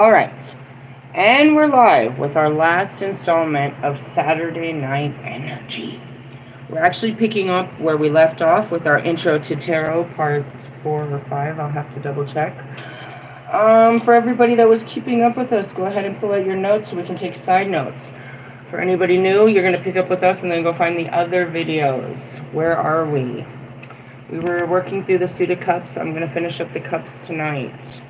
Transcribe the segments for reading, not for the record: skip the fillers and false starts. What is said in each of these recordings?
All right. And we're live with our last installment of Saturday Night Energy. We're actually picking up where we left off with our intro to tarot, parts 4 or 5. I'll have to double check. For everybody that was keeping up with us, go ahead and pull out your notes so we can take side notes. For anybody new, you're going to pick up with us and then go find the other videos. Where are we? We were working through the suit of cups. I'm going to finish up the cups tonight.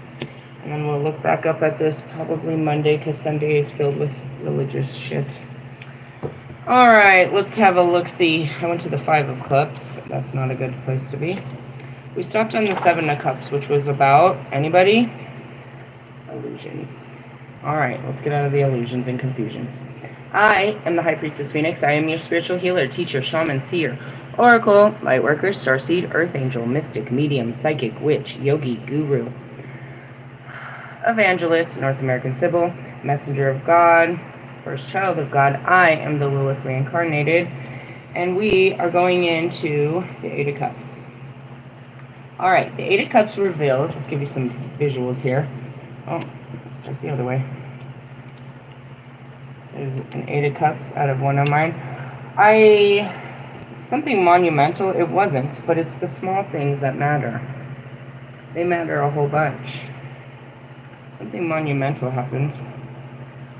And then we'll look back up at this probably Monday because Sunday is filled with religious shit. Alright, let's have a look-see. I went to the 5 of Cups. That's not a good place to be. We stopped on the 7 of Cups, which was about, anybody? Illusions. Alright, let's get out of the illusions and confusions. I am the High Priestess Phoenix. I am your spiritual healer, teacher, shaman, seer, oracle, lightworker, starseed, earth angel, mystic, medium, psychic, witch, yogi, guru, evangelist, North American Sybil, messenger of God, first child of God. I am the Lilith reincarnated, and we are going into the 8 of Cups. Alright, the 8 of Cups reveals, let's give you some visuals here. Oh, let's start the other way. There's an 8 of Cups out of one of mine. Something monumental, it wasn't, but it's the small things that matter. They matter a whole bunch. Something monumental happened.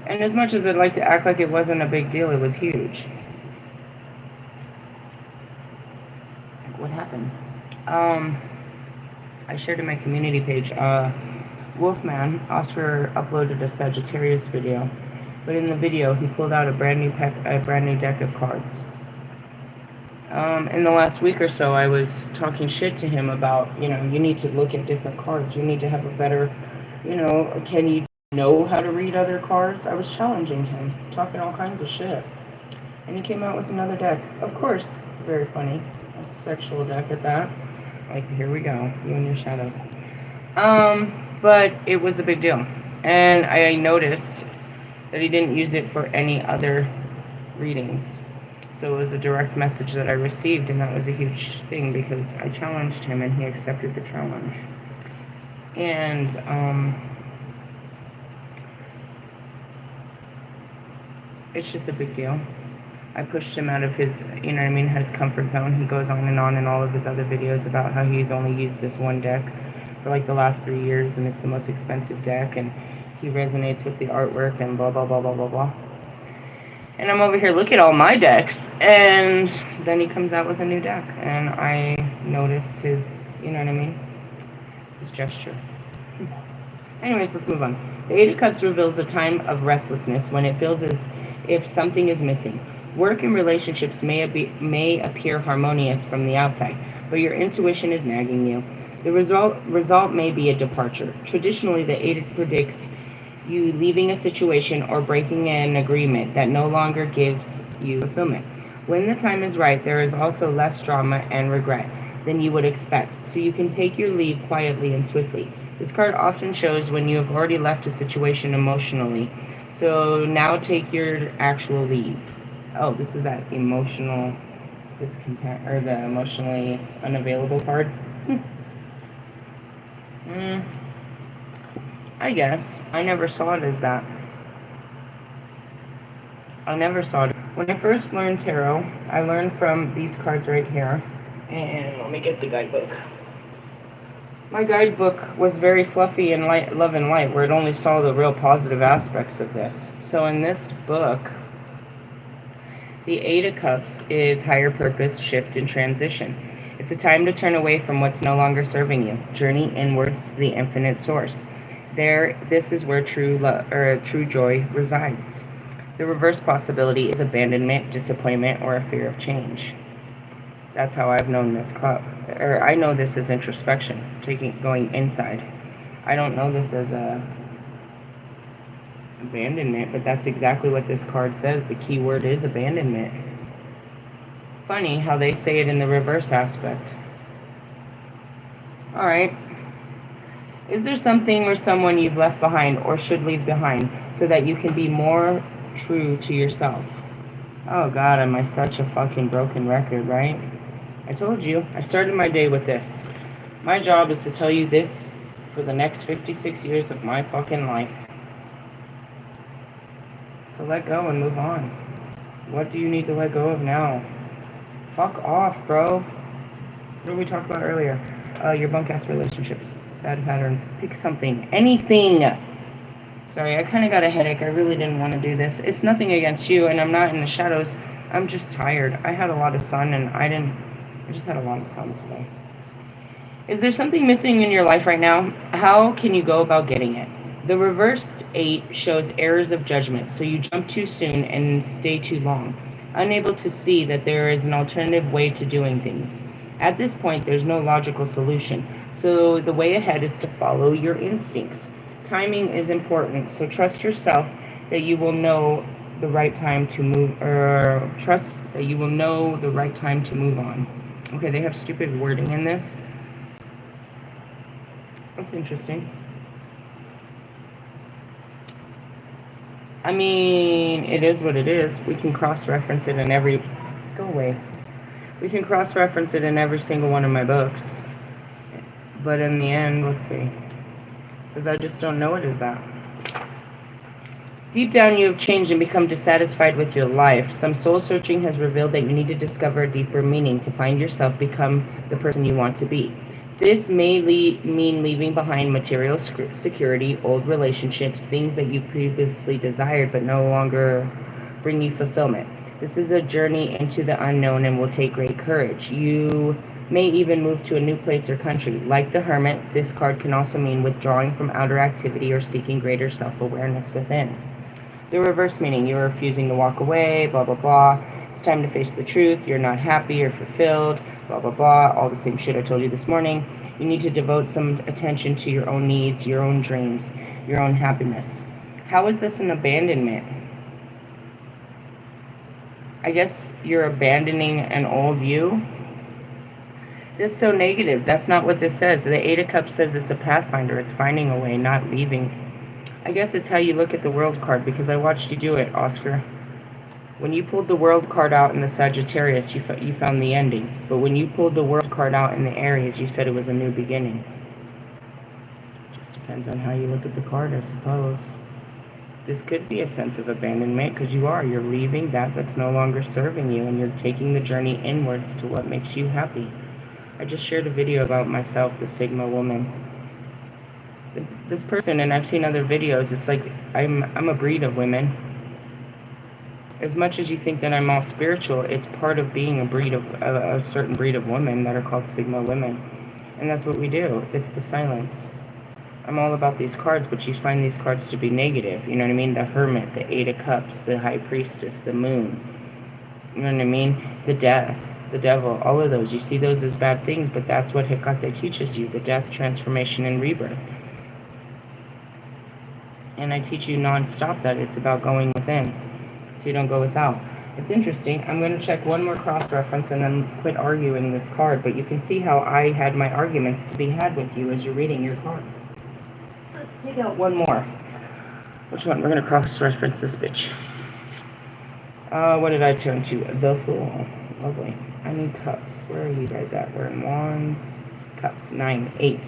And as much as I'd like to act like it wasn't a big deal, it was huge. What happened? I shared in my community page, Wolfman, Oscar uploaded a Sagittarius video. But in the video, he pulled out a brand new deck of cards. In the last week or so, I was talking shit to him about, you need to look at different cards. You need to have a better, can you know how to read other cards? I was challenging him, talking all kinds of shit. And he came out with another deck. Of course, very funny. A sexual deck at that. Like, here we go, you and your shadows. But it was a big deal. And I noticed that he didn't use it for any other readings. So it was a direct message that I received, and that was a huge thing because I challenged him and he accepted the challenge. And, it's just a big deal. I pushed him out of his, his comfort zone. He goes on in all of his other videos about how he's only used this one deck for like the last 3 years, and it's the most expensive deck, and he resonates with the artwork and blah, blah, blah, blah, blah, blah. And I'm over here, look at all my decks, and then he comes out with a new deck, and I noticed his, his gesture. Anyways, let's move on. The 8 of Cups reveals a time of restlessness when it feels as if something is missing. Work and relationships may appear harmonious from the outside, but your intuition is nagging you. The result may be a departure. Traditionally, the 8 predicts you leaving a situation or breaking an agreement that no longer gives you fulfillment. When the time is right, there is also less drama and regret than you would expect, so you can take your leave quietly and swiftly. This card often shows when you have already left a situation emotionally, so now take your actual leave. Oh, this is that emotional discontent, or the emotionally unavailable card. I guess. I never saw it as that. I never saw it. When I first learned tarot, I learned from these cards right here. And let me get the guidebook. My guidebook was very fluffy and light, love and light, where it only saw the real positive aspects of this. So in this book, the 8 of Cups is higher purpose, shift, and transition. It's a time to turn away from what's no longer serving you. Journey inwards to the infinite source. This is where true joy resides. The reverse possibility is abandonment, disappointment, or a fear of change. That's how I've known this cup. Or I know this as introspection, going inside. I don't know this as abandonment, but that's exactly what this card says. The key word is abandonment. Funny how they say it in the reverse aspect. Alright. Is there something or someone you've left behind or should leave behind so that you can be more true to yourself? Oh God, am I such a fucking broken record, right? I told you. I started my day with this. My job is to tell you this for the next 56 years of my fucking life. to let go and move on. What do you need to let go of now? Fuck off, bro. What did we talk about earlier? Your bunk-ass relationships. Bad patterns. Pick something. Anything! Sorry, I kind of got a headache. I really didn't want to do this. It's nothing against you, and I'm not in the shadows. I'm just tired. I had a lot of sun, and I just had a lot of sun today. Is there something missing in your life right now? How can you go about getting it? The reversed 8 shows errors of judgment, so you jump too soon and stay too long, unable to see that there is an alternative way to doing things. At this point, there's no logical solution, so the way ahead is to follow your instincts. Timing is important, so trust yourself that you will know the right time to move, or trust that you will know the right time to move on. Okay, they have stupid wording in this. That's interesting. I mean, it is what it is. We can cross-reference it in every... Go away. We can cross-reference it in every single one of my books. But in the end, let's see. Because I just don't know it as that. Deep down, you have changed and become dissatisfied with your life. Some soul-searching has revealed that you need to discover a deeper meaning to find yourself become the person you want to be. This may mean leaving behind material security, old relationships, things that you previously desired but no longer bring you fulfillment. This is a journey into the unknown and will take great courage. You may even move to a new place or country. Like the Hermit, this card can also mean withdrawing from outer activity or seeking greater self-awareness within. The reverse meaning, you're refusing to walk away, blah, blah, blah. It's time to face the truth. You're not happy or fulfilled. Blah, blah, blah, all the same shit I told you this morning. You need to devote some attention to your own needs, your own dreams, your own happiness. How is this an abandonment? I guess you're abandoning an old you? That's so negative. That's not what this says. The 8 of Cups says it's a pathfinder. It's finding a way, not leaving. I guess it's how you look at the World card, because I watched you do it, Oscar. When you pulled the World card out in the Sagittarius, you found the ending. But when you pulled the World card out in the Aries, you said it was a new beginning. It just depends on how you look at the card, I suppose. This could be a sense of abandonment, because you're leaving that's no longer serving you, and you're taking the journey inwards to what makes you happy. I just shared a video about myself, the Sigma woman. This person, and I've seen other videos, it's like I'm a breed of women. As much as you think that I'm all spiritual, it's part of being a certain breed of women that are called Sigma women. And that's what we do. It's the silence. I'm all about these cards, but you find these cards to be negative. You know what I mean? The Hermit, the 8 of Cups, the High Priestess, the Moon. You know what I mean? The Death, the Devil, all of those. You see those as bad things, but that's what Hecate teaches you. The death, transformation, and rebirth. And I teach you non-stop that it's about going within, so you don't go without. It's interesting. I'm going to check one more cross-reference and then quit arguing this card, but you can see how I had my arguments to be had with you as you're reading your cards. Let's take out one more. Which one? We're going to cross-reference this bitch. What did I turn to? The Fool. Lovely. I need cups. Where are you guys at? We're in wands. Cups. 9, 8.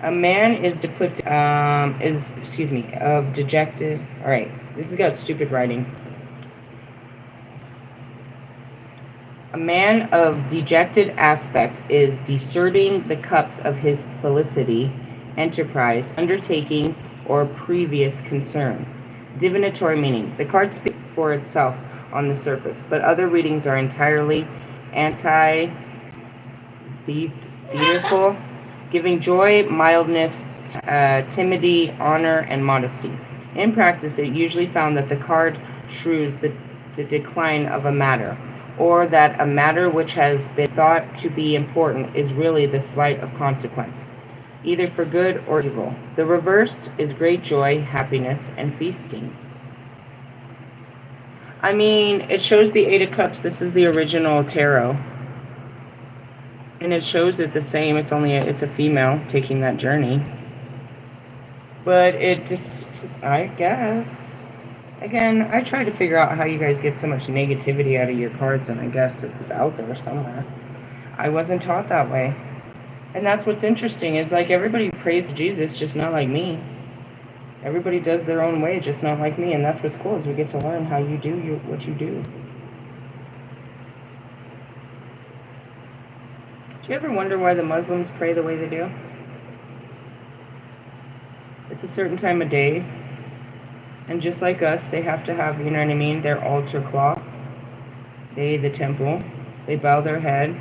A man is dejected. Alright, this has got stupid writing. A man of dejected aspect is deserting the cups of his felicity, enterprise, undertaking, or previous concern. Divinatory meaning. The card speaks for itself on the surface, but other readings are entirely anti-theatrical, giving joy, mildness, timidity, honor, and modesty. In practice, it usually found that the card shrews the decline of a matter, or that a matter which has been thought to be important is really the slight of consequence, either for good or evil. The reversed is great joy, happiness, and feasting. I mean, it shows the 8 of Cups. This is the original tarot. And it shows it the same. It's a female taking that journey. But it just, I guess. Again, I try to figure out how you guys get so much negativity out of your cards, and I guess it's out there somewhere. I wasn't taught that way. And that's what's interesting, is like everybody prays Jesus, just not like me. Everybody does their own way, just not like me, and that's what's cool, is we get to learn how you do what you do. Do you ever wonder why the Muslims pray the way they do? It's a certain time of day, and just like us, they have to have, you know what I mean, their altar cloth. The temple, they bow their head,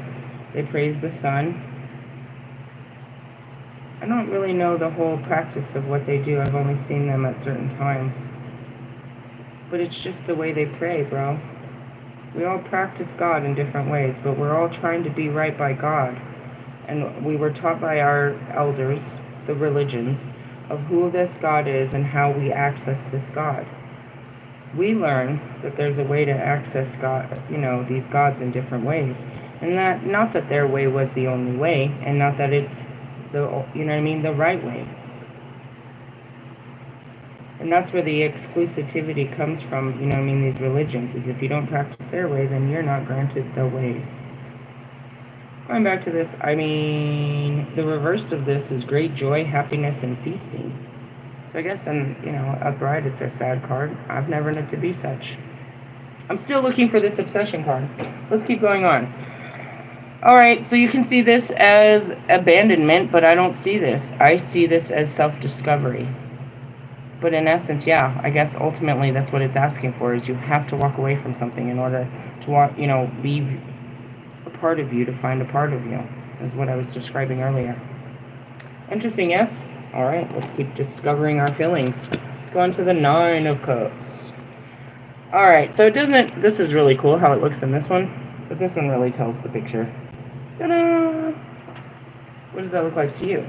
they praise the sun. I don't really know the whole practice of what they do. I've only seen them at certain times. But it's just the way they pray, bro. We all practice God in different ways, but we're all trying to be right by God. And we were taught by our elders, the religions, of who this God is and how we access this God. We learn that there's a way to access God, you know, these gods in different ways. And that, not that their way was the only way, and not that it's the, you know what I mean, the right way. And that's where the exclusivity comes from, you know what I mean, these religions, is if you don't practice their way, then you're not granted the way. Going back to this, I mean, the reverse of this is great joy, happiness, and feasting. So I guess, you know, a bride, it's a sad card. I've never known it to be such. I'm still looking for this obsession card. Let's keep going on. Alright, so you can see this as abandonment, but I don't see this. I see this as self-discovery. But in essence, yeah, I guess ultimately that's what it's asking for, is you have to walk away from something in order to walk, you know, leave a part of you to find a part of you, is what I was describing earlier. Interesting, yes? Alright, let's keep discovering our feelings. Let's go on to the Nine of Cups. Alright, so it doesn't, this is really cool how it looks in this one, but this one really tells the picture. Ta-da! What does that look like to you?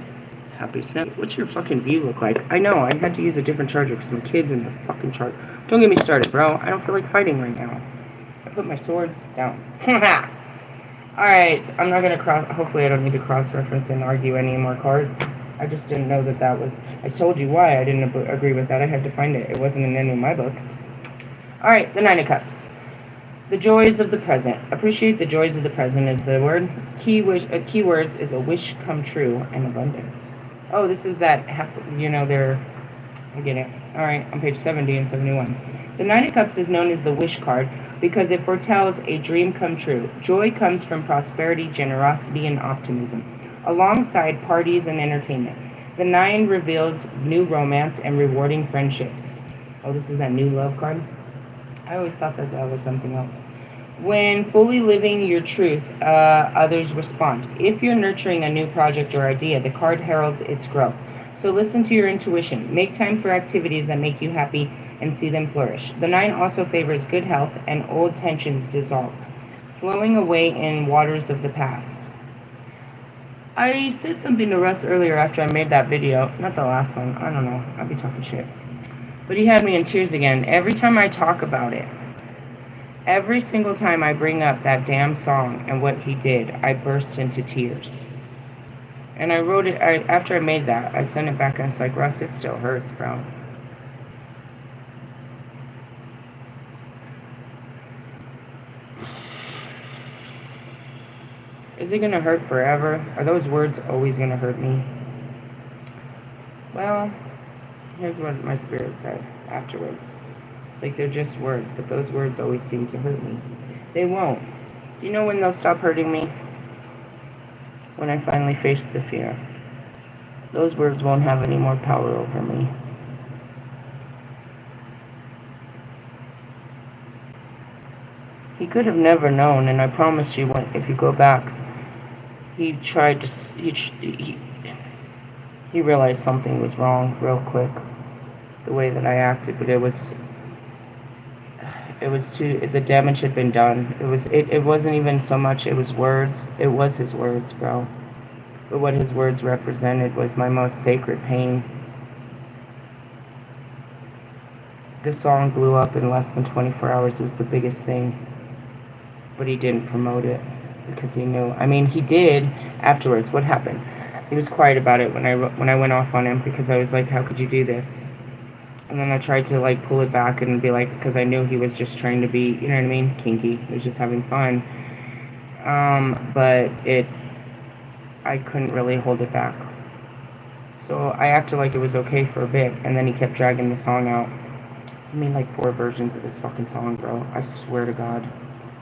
Happy snap. What's your fucking view look like? I know, I had to use a different charger because my kid's in the fucking charger. Don't get me started, bro. I don't feel like fighting right now. I put my swords down. Alright, I'm not gonna hopefully I don't need to cross-reference and argue any more cards. I just didn't know that was, I told you why I didn't agree with that. I had to find it. It wasn't in any of my books. Alright, the Nine of Cups. The joys of the present. Appreciate the joys of the present is the word. Keywords is a wish come true and abundance. Oh, this is that, you know, I get it. Alright, on page 70 and 71. The Nine of Cups is known as the wish card because it foretells a dream come true. Joy comes from prosperity, generosity, and optimism, alongside parties and entertainment. The Nine reveals new romance and rewarding friendships. Oh, this is that new love card? I always thought that was something else. When fully living your truth, others respond. If you're nurturing a new project or idea, the card heralds its growth. So listen to your intuition. Make time for activities that make you happy and see them flourish. The Nine also favors good health and old tensions dissolve, flowing away in waters of the past. I said something to Russ earlier after I made that video. Not the last one. I don't know. I'll be talking shit. But he had me in tears again. Every time I talk about it, every single time I bring up that damn song and what he did, I burst into tears. And I wrote it, after I made that, I sent it back and it's like, Russ, it still hurts, bro. Is it going to hurt forever? Are those words always going to hurt me? Well, here's what my spirit said afterwards. It's like they're just words, but those words always seem to hurt me. They won't. Do you know when they'll stop hurting me? When I finally face the fear. Those words won't have any more power over me. He could have never known, and I promise you, if you go back, he tried to, he realized something was wrong real quick, the way that I acted, but it was too, the damage had been done. It wasn't even so much, it was words, it was his words, bro. But what his words represented was my most sacred pain. The song blew up in less than 24 hours. It was the biggest thing. But he didn't promote it because he knew. I mean, he did afterwards. What happened? He was quiet about it when I went off on him because I was like, how could you do this? And then I tried to like pull it back and be like, because I knew he was just trying to be, you know what I mean, kinky. He was just having fun. But I couldn't really hold it back. So I acted like it was okay for a bit, and then he kept dragging the song out. I made like 4 versions of this fucking song, bro. I swear to God.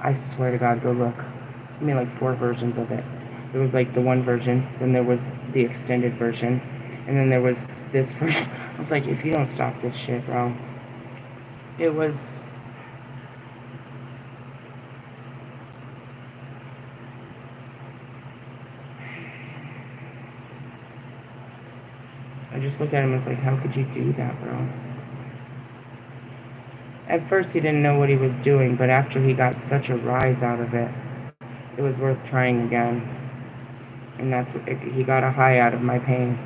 I swear to God, go look. I made like 4 versions of it. There was like the one version, then there was the extended version, and then there was this version. I was like, if you don't stop this shit, bro. It was... I just look at him and was like, how could you do that, bro? At first he didn't know what he was doing, but after he got such a rise out of it, it was worth trying again. And that's what he got a high out of my pain.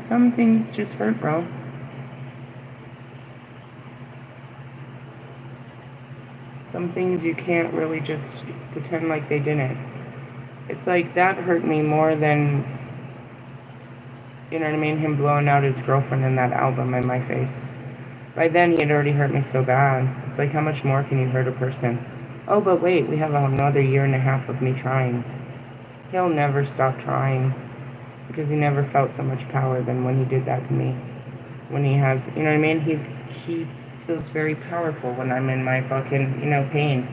Some things just hurt, bro. Some things you can't really just pretend like they didn't. It's like that hurt me more than, you know what I mean, him blowing out his girlfriend in that album in my face. By then, he had already hurt me so bad. It's like, how much more can you hurt a person? Oh, but wait, we have another 1.5 years of me trying. He'll never stop trying, because he never felt so much power than when he did that to me. When he has, you know what I mean? He feels very powerful when I'm in my fucking, you know, pain.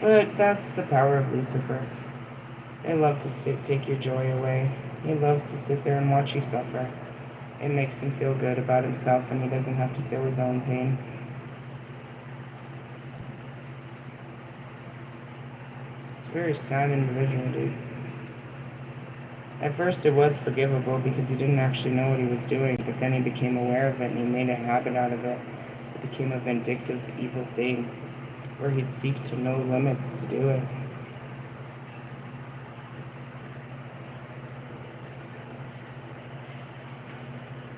But that's the power of Lucifer. They love to take your joy away. He loves to sit there and watch you suffer. It makes him feel good about himself, and he doesn't have to feel his own pain. It's a very sad individual, dude. At first it was forgivable because he didn't actually know what he was doing, but then he became aware of it and he made a habit out of it. It became a vindictive, evil thing where he'd seek to no limits to do it.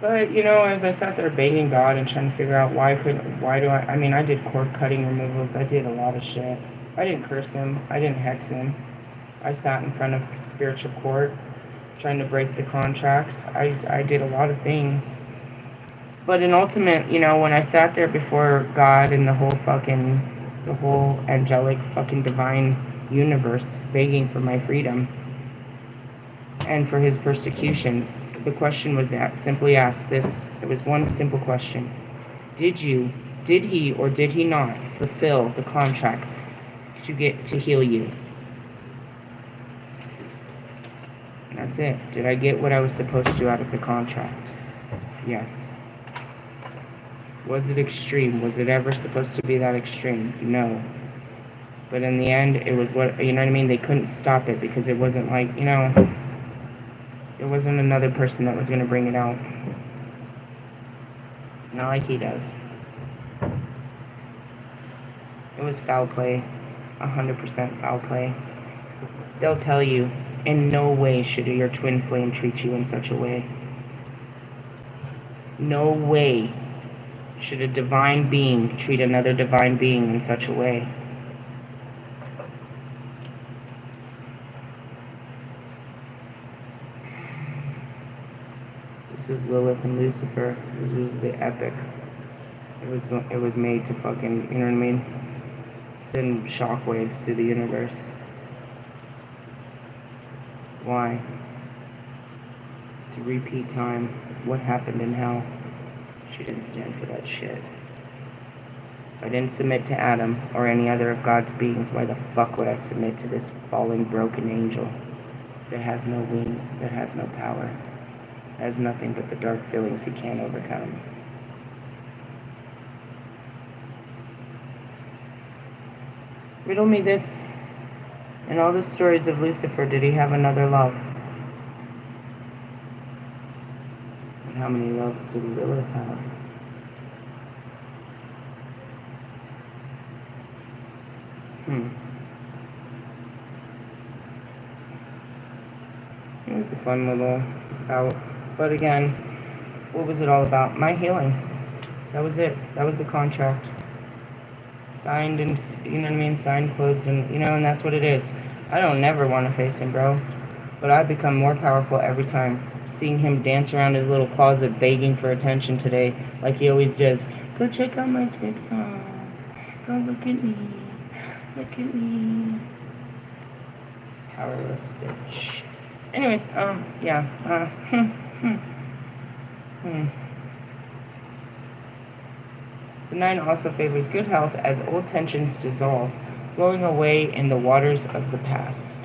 But, you know, as I sat there begging God and trying to figure out I did cord cutting removals, I did a lot of shit. I didn't curse him, I didn't hex him. I sat in front of spiritual court trying to break the contracts. I did a lot of things. But in ultimate, you know, when I sat there before God and the whole angelic fucking divine universe begging for my freedom and for his persecution, the question was simply asked this. It was one simple question. Did he or did he not fulfill the contract to heal you? And that's it. Did I get what I was supposed to out of the contract? Yes. Was it extreme? Was it ever supposed to be that extreme? No. But in the end, it was what, you know what I mean? They couldn't stop it because it wasn't like, you know, it wasn't another person that was going to bring it out. Not like he does. It was foul play. 100% foul play. They'll tell you, in no way should your twin flame treat you in such a way. No way should a divine being treat another divine being in such a way. This is Lilith and Lucifer. This was the epic. It was made to fucking, you know what I mean? Send shockwaves through the universe. Why? To repeat time. What happened in hell? She didn't stand for that shit. If I didn't submit to Adam or any other of God's beings, why the fuck would I submit to this falling, broken angel that has no wings, that has no power, has nothing but the dark feelings he can't overcome? Riddle me this. In all the stories of Lucifer, did he have another love? And how many loves did Lilith have? It was a fun little bout. But again, what was it all about? My healing. That was it. That was the contract. Signed and, you know what I mean? Signed, closed, and, you know, and that's what it is. I don't never want to face him, bro. But I've become more powerful every time. Seeing him dance around his little closet begging for attention today, like he always does. Go check out my TikTok. Go look at me. Look at me. Powerless bitch. Anyways, yeah. The 9 also favors good health as old tensions dissolve, flowing away in the waters of the past.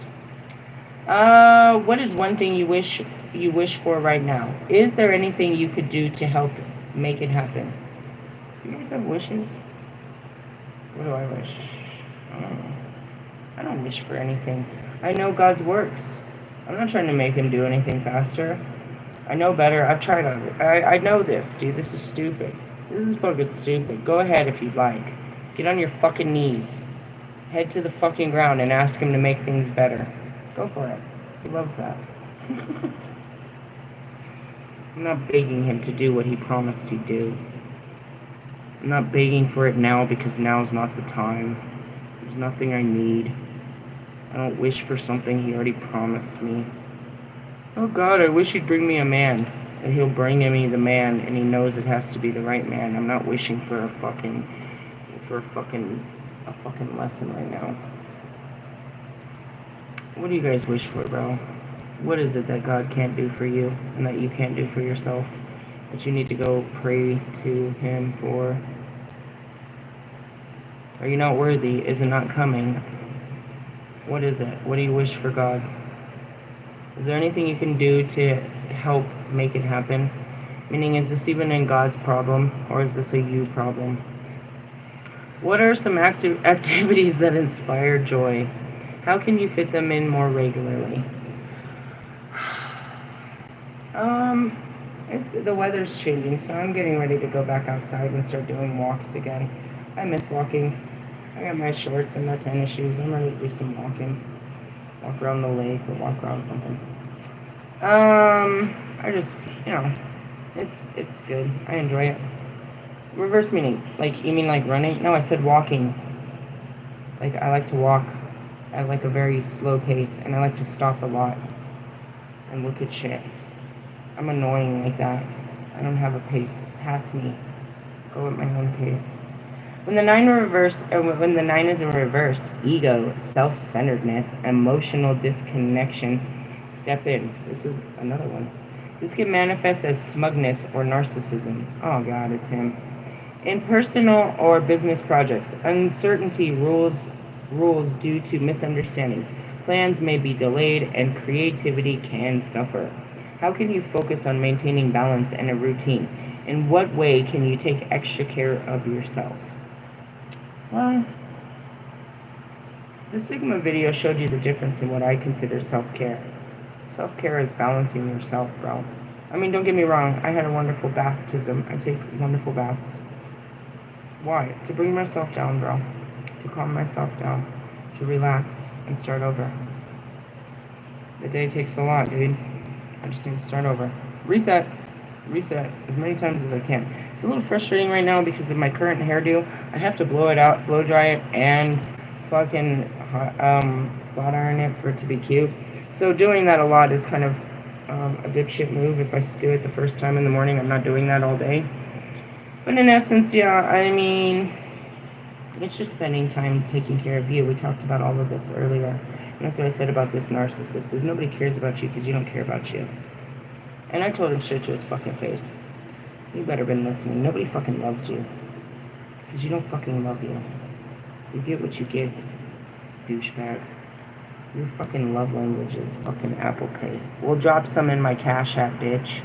What is one thing you wish for right now? Is there anything you could do to help make it happen? Do you guys have wishes? What do I wish? I don't wish for anything. I know God's works. I'm not trying to make him do anything faster. I know better. I've tried it. I know this, dude. This is stupid. This is fucking stupid. Go ahead if you'd like. Get on your fucking knees. Head to the fucking ground and ask him to make things better. Go for it. He loves that. I'm not begging him to do what he promised he'd do. I'm not begging for it now because now's not the time. There's nothing I need. I don't wish for something he already promised me. Oh God, I wish he'd bring me a man. And he'll bring me the man, and he knows it has to be the right man. I'm not wishing for a fucking lesson right now. What do you guys wish for, bro? What is it that God can't do for you and that you can't do for yourself? That you need to go pray to him for? Are you not worthy? Is it not coming? What is it? What do you wish for God? Is there anything you can do to help make it happen? Meaning, is this even in God's problem, or is this a you problem? What are some activities that inspire joy? How can you fit them in more regularly? The weather's changing, so I'm getting ready to go back outside and start doing walks again. I miss walking. I got my shorts and my tennis shoes. I'm ready to do some walking. Walk around the lake or walk around something. I just, it's good. I enjoy it. Reverse meaning, like, you mean like running? No, I said walking. Like, I like to walk at like a very slow pace, and I like to stop a lot and look at shit. I'm annoying like that. I don't have a pace. Pass me. Go at my own pace. When the 9 is in reverse, ego, self-centeredness, emotional disconnection step in. This is another one. This can manifest as smugness or narcissism. Oh God, it's him. In personal or business projects, uncertainty rules due to misunderstandings. Plans may be delayed and creativity can suffer. How can you focus on maintaining balance and a routine? In what way can you take extra care of yourself? Well, the Sigma video showed you the difference in what I consider self-care. Self-care is balancing yourself, bro. I mean, don't get me wrong. I had a wonderful baptism. I take wonderful baths. Why? To bring myself down, bro. To calm myself down. To relax and start over. The day takes a lot, dude. I just need to start over. Reset as many times as I can. It's a little frustrating right now because of my current hairdo. I have to blow it out, blow dry it, and fucking flat iron it for it to be cute. So doing that a lot is kind of a dipshit move. If I do it the first time in the morning, I'm not doing that all day. But in essence, yeah, I mean, it's just spending time taking care of you. We talked about all of this earlier. And that's what I said about this narcissist, is nobody cares about you because you don't care about you. And I told him straight to his fucking face. You better been listening. Nobody fucking loves you. Because you don't fucking love you. You get what you give, douchebag. Your fucking love language is fucking Apple Pay. We'll drop some in my Cash App, bitch.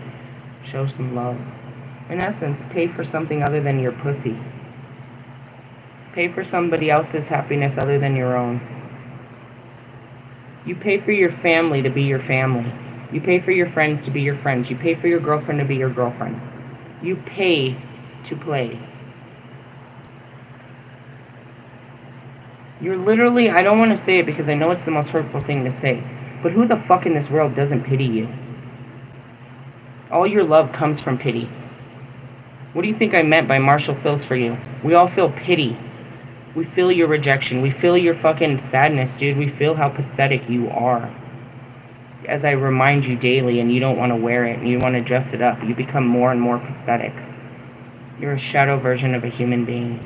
Show some love. In essence, pay for something other than your pussy. Pay for somebody else's happiness other than your own. You pay for your family to be your family. You pay for your friends to be your friends. You pay for your girlfriend to be your girlfriend. You pay to play. You're literally, I don't want to say it because I know it's the most hurtful thing to say, but who the fuck in this world doesn't pity you? All your love comes from pity. What do you think I meant by Marshall feels for you? We all feel pity. We feel your rejection. We feel your fucking sadness, dude. We feel how pathetic you are. As I remind you daily and you don't want to wear it and you want to dress it up, you become more and more pathetic. You're a shadow version of a human being.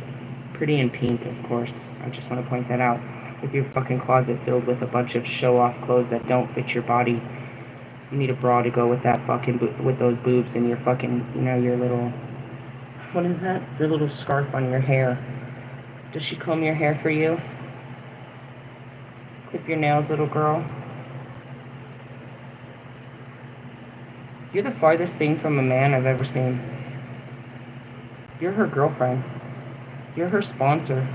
Pretty in pink, of course. I just want to point that out. With your fucking closet filled with a bunch of show-off clothes that don't fit your body. You need a bra to go with that fucking with those boobs and your fucking, you know, your little... What is that? Your little scarf on your hair. Does she comb your hair for you? Clip your nails, little girl. You're the farthest thing from a man I've ever seen. You're her girlfriend. You're her sponsor.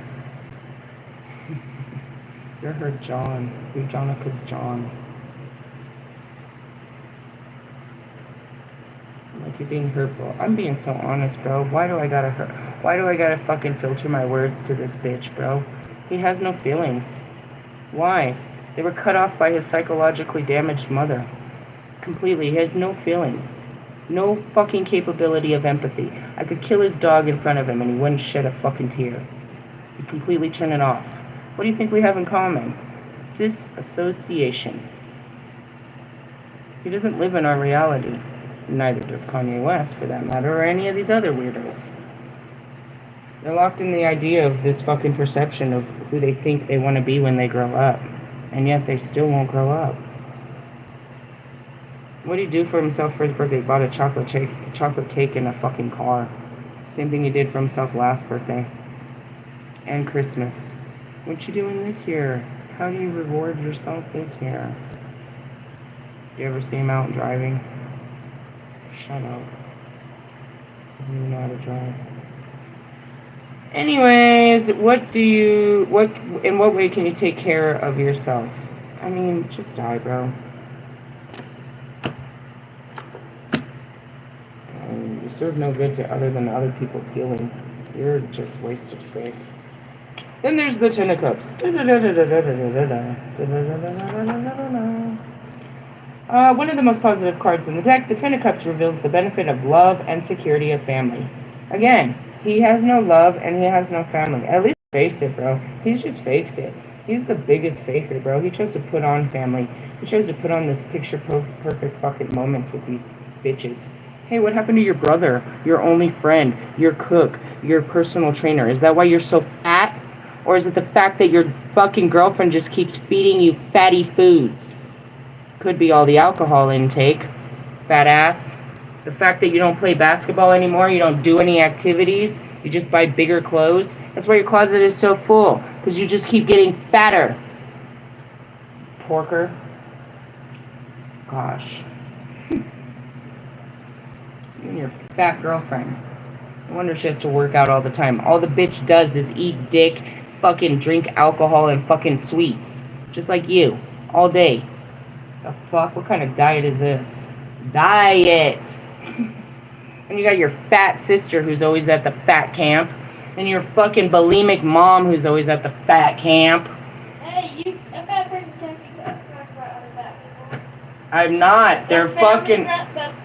You're her John. You're Jonica's John. Like, you're being hurtful. I'm being so honest, bro. Why do I gotta fucking filter my words to this bitch, bro? He has no feelings. Why? They were cut off by his psychologically damaged mother. Completely. He has no feelings. No fucking capability of empathy. I could kill his dog in front of him and he wouldn't shed a fucking tear. He'd completely turn it off. What do you think we have in common? Disassociation. He doesn't live in our reality. Neither does Kanye West, for that matter, or any of these other weirdos. They're locked in the idea of this fucking perception of who they think they want to be when they grow up. And yet they still won't grow up. What did he do for himself for his birthday? He bought a chocolate cake and a fucking car. Same thing he did for himself last birthday. And Christmas. What you doing this year? How do you reward yourself this year? Do you ever see him out driving? Shut up. Doesn't even know how to drive. Anyways, in what way can you take care of yourself? I mean, just die, bro. You serve no good to other than other people's healing. You're just a waste of space. Then there's the Ten of Cups. One of the most positive cards in the deck, the Ten of Cups reveals the benefit of love and security of family. Again, he has no love and he has no family. At least face it, bro. He just fakes it. He's the biggest faker, bro. He tries to put on family. He tries to put on this picture-perfect fucking moments with these bitches. Hey, what happened to your brother, your only friend, your cook, your personal trainer? Is that why you're so fat? Or is it the fact that your fucking girlfriend just keeps feeding you fatty foods? Could be all the alcohol intake, fat ass. The fact that you don't play basketball anymore, you don't do any activities, you just buy bigger clothes. That's why your closet is so full, because you just keep getting fatter. Porker. Gosh. You and your fat girlfriend. No wonder she has to work out all the time. All the bitch does is eat dick, fucking drink alcohol, and fucking sweets. Just like you. All day. The fuck? What kind of diet is this? Diet! And you got your fat sister who's always at the fat camp. And your fucking bulimic mom who's always at the fat camp. Hey, a fat person can't be talking about other fat people. I'm not. They're That's fucking... That's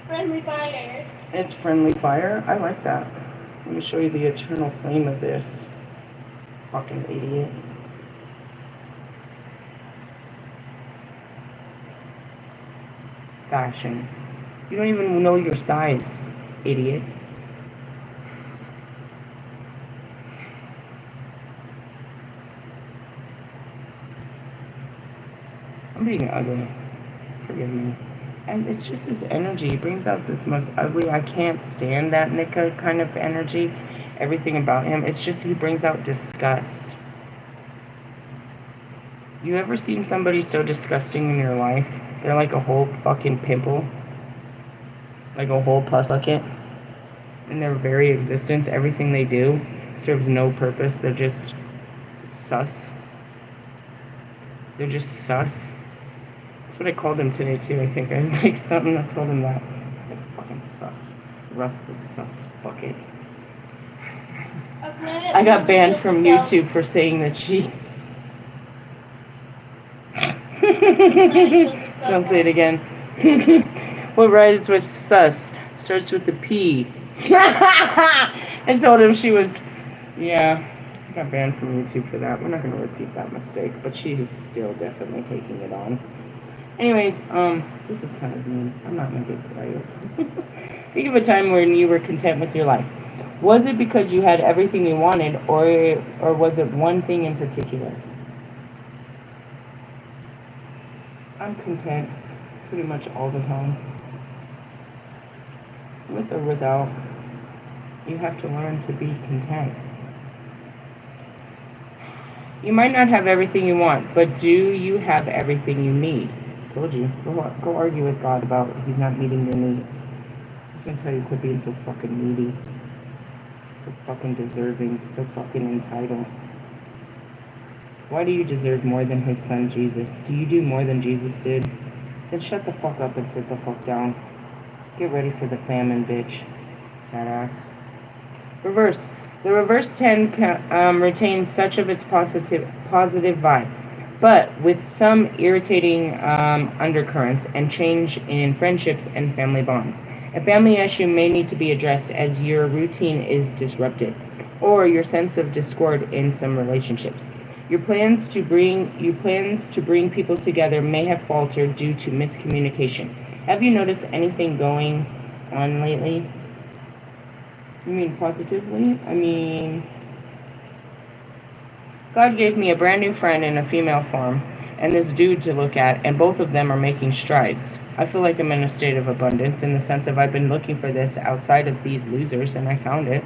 friendly fire. It's friendly fire? I like that. Let me show you the eternal flame of this. Fucking idiot. Fashion. You don't even know your size, idiot. I'm being ugly. Forgive me. And it's just his energy. He brings out this most ugly, I can't stand that Nika kind of energy. Everything about him. It's just he brings out disgust. You ever seen somebody so disgusting in your life? They're like a whole fucking pimple. Like a whole pus bucket. In their very existence, everything they do serves no purpose. They're just sus. They're just sus. That's what I called him today too, I think. I was like something, I told him that. Like fucking sus. Russ the sus bucket. I got banned from YouTube for saying that she... Don't say it again. What rhymes with sus? Starts with the P. I told him she was... Yeah. I got banned from YouTube for that. We're not going to repeat that mistake. But she is still definitely taking it on. Anyways, this is kind of mean. I'm not in a good way. Think of a time when you were content with your life. Was it because you had everything you wanted, or was it one thing in particular? I'm content pretty much all the time. With or without, you have to learn to be content. You might not have everything you want, but do you have everything you need? Told you. Go argue with God about He's not meeting your needs. He's gonna tell you quit being so fucking needy, so fucking deserving, so fucking entitled. Why do you deserve more than His Son Jesus? Do you do more than Jesus did? Then shut the fuck up and sit the fuck down. Get ready for the famine, bitch. Fat ass. Reverse. The reverse 10 retains such of its positive vibe, but with some irritating undercurrents and change in friendships and family bonds. A family issue may need to be addressed as your routine is disrupted, or your sense of discord in some relationships. Your plans to bring people together may have faltered due to miscommunication. Have you noticed anything going on lately? You mean positively? God gave me a brand new friend in a female form, and this dude to look at, and both of them are making strides. I feel like I'm in a state of abundance in the sense of I've been looking for this outside of these losers, and I found it.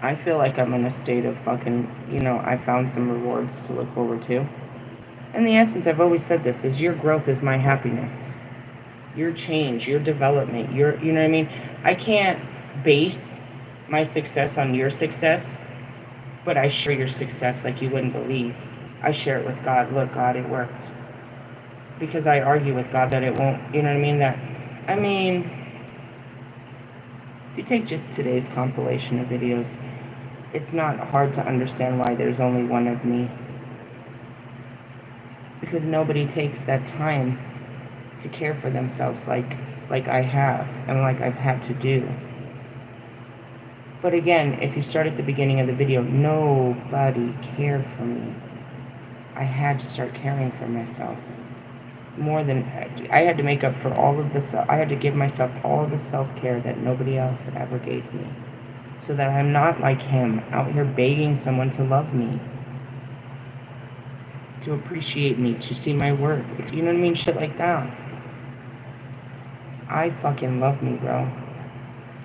I feel like I'm in a state of fucking, I found some rewards to look forward to. In the essence, I've always said this, is your growth is my happiness. Your change, your development, you know what I mean? I can't base my success on your success, but I share your success like you wouldn't believe. I share it with God. Look, God, it worked. Because I argue with God that it won't, you know what I mean? If you take just today's compilation of videos, it's not hard to understand why there's only one of me. Because nobody takes that time to care for themselves like I have and like I've had to do. But again, if you start at the beginning of the video, nobody cared for me. I had to start caring for myself. I had to make up for all of I had to give myself all the self-care that nobody else ever gave me. So that I'm not like him, out here begging someone to love me. To appreciate me, to see my worth. You know what I mean? Shit like that. I fucking love me, bro.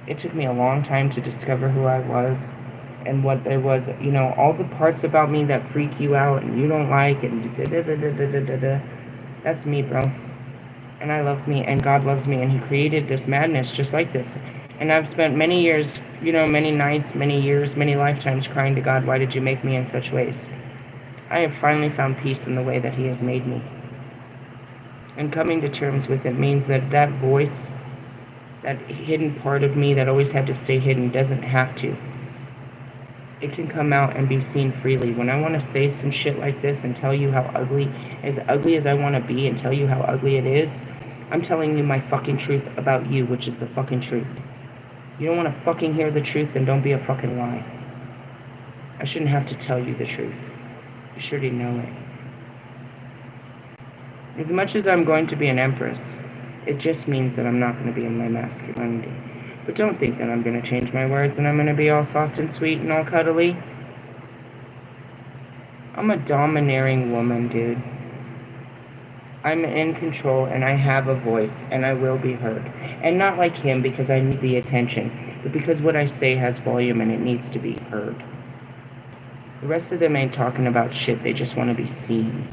It took me a long time to discover who I was and what there was, all the parts about me that freak you out and you don't like and da-da-da-da-da-da-da. That's me, bro. And I love me and God loves me and He created this madness just like this. And I've spent many years, many nights, many years, many lifetimes crying to God, why did you make me in such ways? I have finally found peace in the way that He has made me. And coming to terms with it means that voice, that hidden part of me that always had to stay hidden, doesn't have to. It can come out and be seen freely. When I want to say some shit like this and tell you how ugly as I want to be and tell you how ugly it is, I'm telling you my fucking truth about you, which is the fucking truth. You don't want to fucking hear the truth, then don't be a fucking lie. I shouldn't have to tell you the truth. You should already know it. As much as I'm going to be an empress, it just means that I'm not going to be in my masculinity. But don't think that I'm going to change my words and I'm going to be all soft and sweet and all cuddly. I'm a domineering woman, dude. I'm in control and I have a voice and I will be heard. And not like him because I need the attention, but because what I say has volume and it needs to be heard. The rest of them ain't talking about shit, they just want to be seen.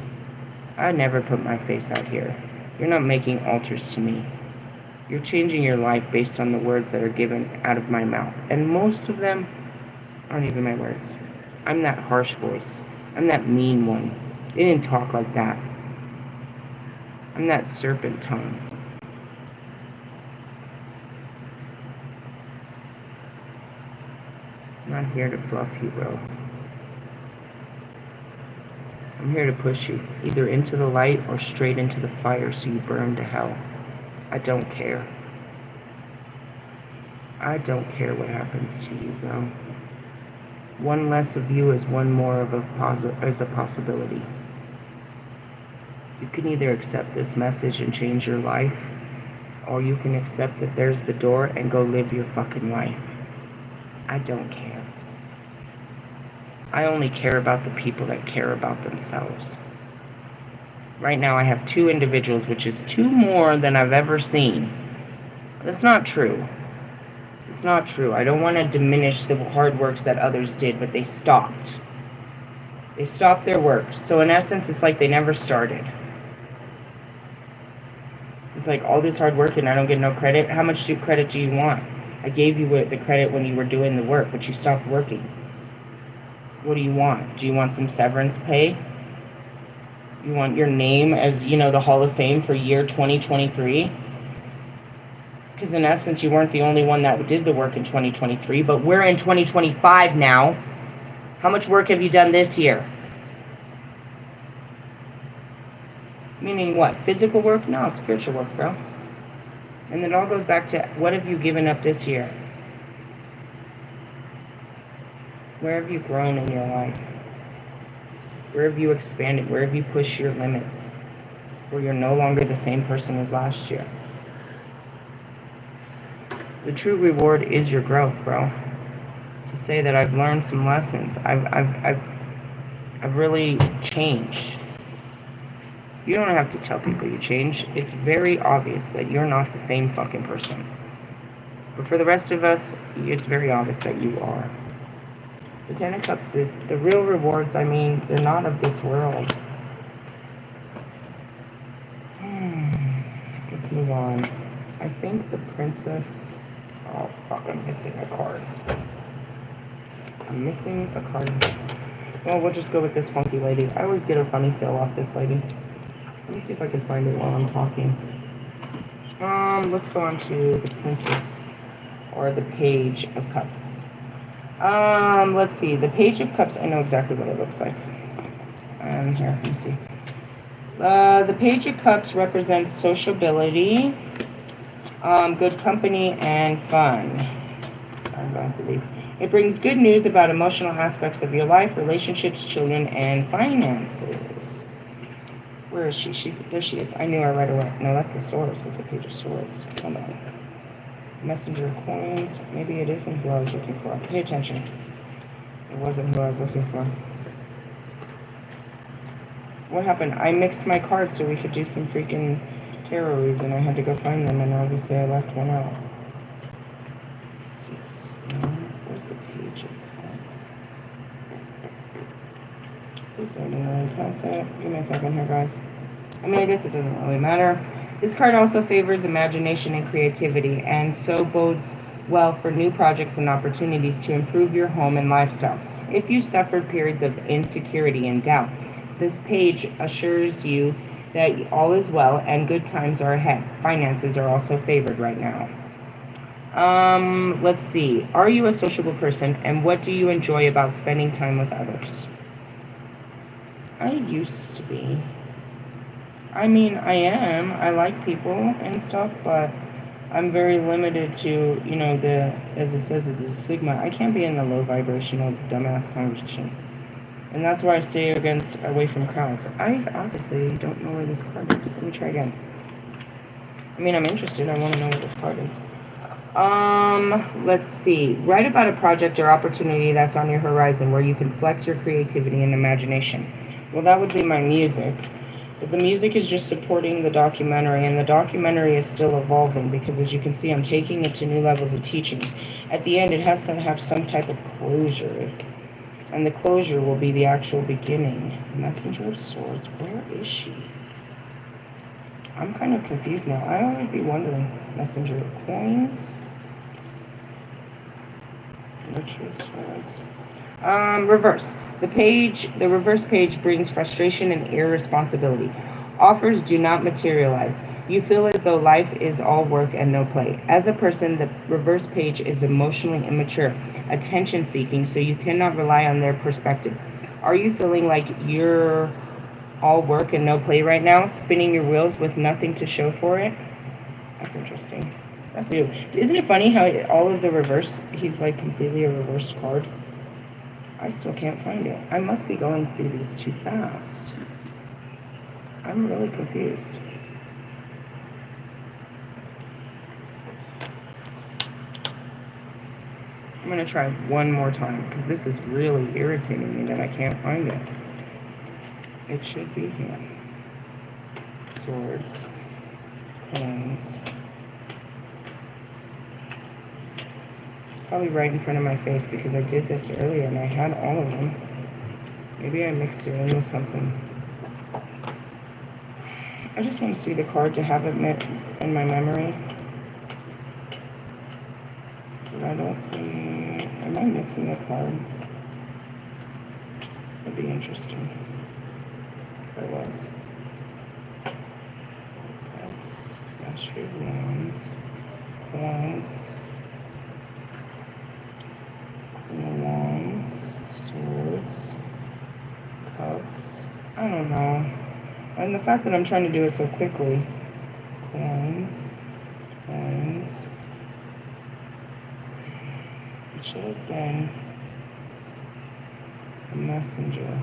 I never put my face out here. You're not making altars to me. You're changing your life based on the words that are given out of my mouth. And most of them aren't even my words. I'm that harsh voice. I'm that mean one. They didn't talk like that. I'm that serpent tongue. I'm not here to fluff you, bro. I'm here to push you, either into the light or straight into the fire so you burn to hell. I don't care. I don't care what happens to you, bro. One less of you is one more of a possibility. You can either accept this message and change your life, or you can accept that there's the door and go live your fucking life. I don't care. I only care about the people that care about themselves. Right now I have 2 individuals, which is 2 more than I've ever seen. That's not true. It's not true. I don't want to diminish the hard works that others did, but they stopped. They stopped their work. So in essence, it's like they never started. It's like all this hard work and I don't get no credit. How much credit do you want? I gave you the credit when you were doing the work, but you stopped working. What do you want? Do you want some severance pay? You want your name as, the Hall of Fame for year 2023? Because in essence, you weren't the only one that did the work in 2023, but we're in 2025 now. How much work have you done this year? Meaning what? Physical work? No, spiritual work, bro. And it all goes back to, what have you given up this year? Where have you grown in your life? Where have you expanded? Where have you pushed your limits? Where you're no longer the same person as last year? The true reward is your growth, bro. To say that I've learned some lessons. I've really changed. You don't have to tell people you changed. It's very obvious that you're not the same fucking person. But for the rest of us, it's very obvious that you are. The 10 of Cups is the real rewards. I mean, they're not of this world. Let's move on. I think the Princess... Oh, fuck, I'm missing a card. I'm missing a card. Well, we'll just go with this funky lady. I always get a funny feel off this lady. Let me see if I can find it while I'm talking. Let's go on to the Princess, or the Page of Cups. Let's see. The Page of Cups, I know exactly what it looks like. Here, let me see. The Page of Cups represents sociability, good company, and fun. I'm going through these. It brings good news about emotional aspects of your life, relationships, children, and finances. Where is she? There she is. I knew her right away. No, that's the Swords. That's the Page of Swords. Hold on. Messenger of Coins. Maybe it isn't who I was looking for. Pay attention. It wasn't who I was looking for. What happened? I mixed my cards so we could do some freaking tarot reads, and I had to go find them, and obviously I left one out. 6. Where's the Page of Cups? Please I didn't really pass that. Give me a second here, guys. I mean, I guess it doesn't really matter. This card also favors imagination and creativity, and so bodes well for new projects and opportunities to improve your home and lifestyle. If you suffered periods of insecurity and doubt, this page assures you that all is well and good times are ahead. Finances are also favored right now. Let's see. Are you a sociable person, and what do you enjoy about spending time with others? I used to be. I mean, I am. I like people and stuff, but I'm very limited to, as it says, it's a sigma. I can't be in the low vibrational dumbass conversation. And that's why I stay away from crowds. I obviously don't know where this card is. Let me try again. I mean, I'm interested. I want to know what this card is. Let's see. Write about a project or opportunity that's on your horizon where you can flex your creativity and imagination. Well, that would be my music. But the music is just supporting the documentary, and the documentary is still evolving because, as you can see, I'm taking it to new levels of teachings. At the end, it has to have some type of closure. And the closure will be the actual beginning. Messenger of Swords, where is she? I'm kind of confused now. I would be wondering. Messenger of Coins. Virtue of Swords. Reverse. The reverse page brings frustration and irresponsibility. Offers do not materialize. You feel as though life is all work and no play. As a person, the reverse page is emotionally immature, attention-seeking, so you cannot rely on their perspective. Are you feeling like you're all work and no play right now, spinning your wheels with nothing to show for it? That's interesting. That's you. Isn't it funny how all of the reverse, he's like completely a reversed card? I still can't find it. I must be going through these too fast. I'm really confused. I'm going to try one more time because this is really irritating me that I can't find it. It should be here. Swords. Coins. It's probably right in front of my face because I did this earlier and I had all of them. Maybe I mixed it in with something. I just want to see the card to have it in my memory. But I don't see... Am I missing a card? That'd be interesting if I was. Mastery of Wands. Coins. Queen of Wands. Swords. Cups. I don't know. And the fact that I'm trying to do it so quickly. Coins. Coins. It should have been a messenger.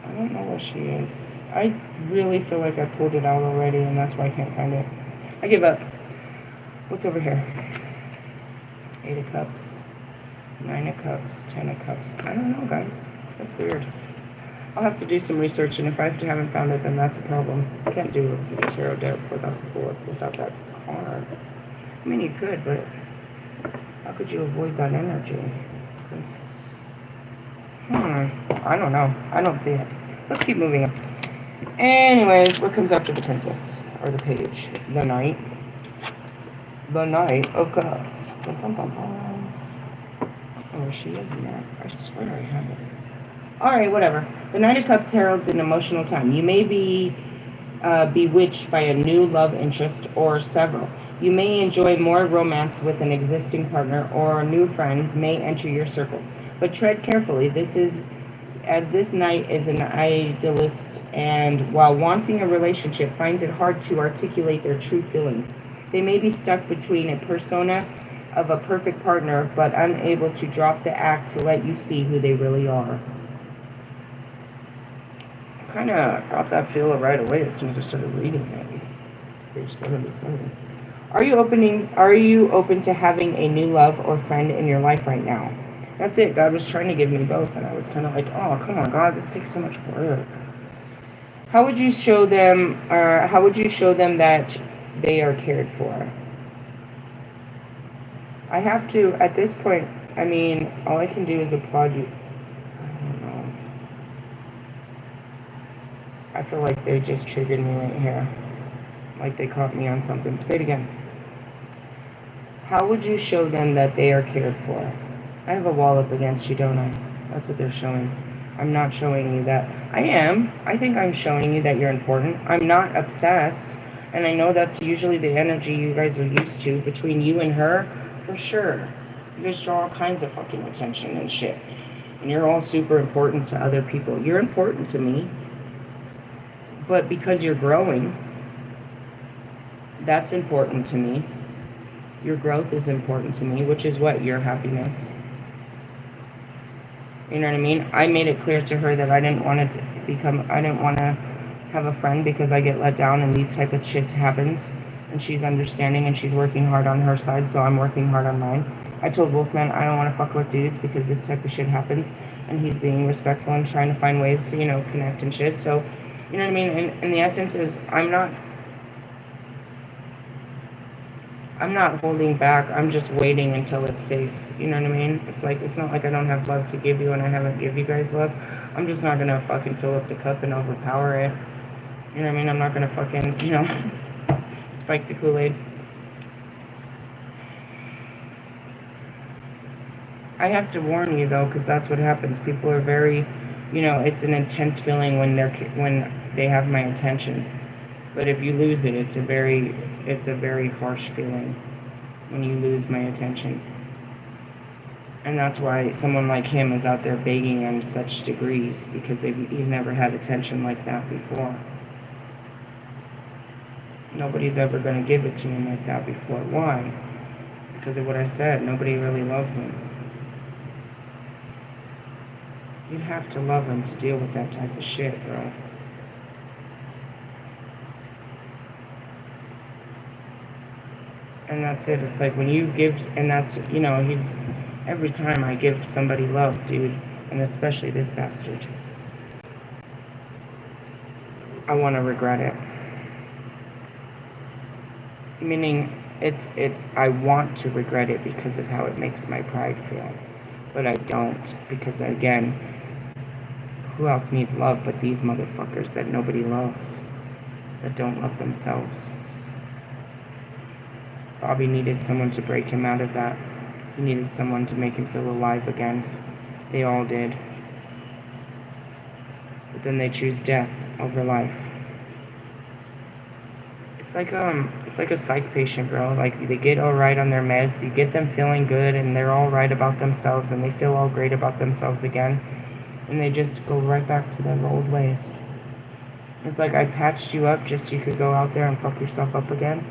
I don't know where she is. I really feel like I pulled it out already and that's why I can't find it. I give up. What's over here? 8 of Cups. 9 of Cups. 10 of Cups. I don't know, guys. That's weird. I'll have to do some research, and if I haven't found it, then that's a problem. I can't do a tarot deck without that card. I mean, you could, but how could you avoid that energy? Princess. I don't know. I don't see it. Let's keep moving on. Anyways, what comes after the princess? Or the page? The knight. The Knight of Cups. Dun, dun, dun, dun. Oh, she is in there. I swear I have it. Alright, whatever. The Knight of Cups heralds an emotional time. You may be bewitched by a new love interest or several. You may enjoy more romance with an existing partner, or new friends may enter your circle. But tread carefully. This knight is an idealist, and while wanting a relationship, finds it hard to articulate their true feelings. They may be stuck between a persona of a perfect partner, but unable to drop the act to let you see who they really are. I kind of got that feel right away as soon as I started reading it. Page 77. Are you open to having a new love or friend in your life right now? That's it. God was trying to give me both, and I was kind of like, oh, come on, God, this takes so much work. How would you show them that they are cared for? I have to, at this point, I mean, all I can do is applaud you. I don't know. I feel like they just triggered me right here. Like they caught me on something. Say it again. How would you show them that they are cared for? I have a wall up against you, don't I? That's what they're showing. I'm not showing you that. I am. I think I'm showing you that you're important. I'm not obsessed. And I know that's usually the energy you guys are used to between you and her, for sure. You guys draw all kinds of fucking attention and shit. And you're all super important to other people. You're important to me. But because you're growing, that's important to me. Your growth is important to me, which is what? Your happiness. You know what I mean? I made it clear to her that I didn't want to have a friend because I get let down and these type of shit happens. And she's understanding and she's working hard on her side, so I'm working hard on mine. I told Wolfman I don't want to fuck with dudes because this type of shit happens. And he's being respectful and trying to find ways to, connect and shit. So, you know what I mean? And the essence is I'm not holding back. I'm just waiting until it's safe. You know what I mean? It's not like I don't have love to give you and I haven't give you guys love. I'm just not going to fucking fill up the cup and overpower it. You know what I mean? I'm not going to fucking, spike the Kool-Aid. I have to warn you, though, because that's what happens. People are very, it's an intense feeling when they have my attention. But if you lose it, it's a very harsh feeling when you lose my attention. And that's why someone like him is out there begging in such degrees, because he's never had attention like that before. Nobody's ever going to give it to him like that before. Why? Because of what I said. Nobody really loves him. You have to love him to deal with that type of shit, bro. And that's it. It's like when you give, and that's, you know, he's, every time I give somebody love, dude, and especially this bastard, I want to regret it. Meaning, I want to regret it because of how it makes my pride feel. But I don't, because again, who else needs love but these motherfuckers that nobody loves, that don't love themselves? Bobby needed someone to break him out of that. He needed someone to make him feel alive again. They all did. But then they choose death over life. It's like a psych patient, bro. Like, they get all right on their meds, you get them feeling good, and they're all right about themselves, and they feel all great about themselves again, and they just go right back to their old ways. It's like I patched you up just so you could go out there and fuck yourself up again.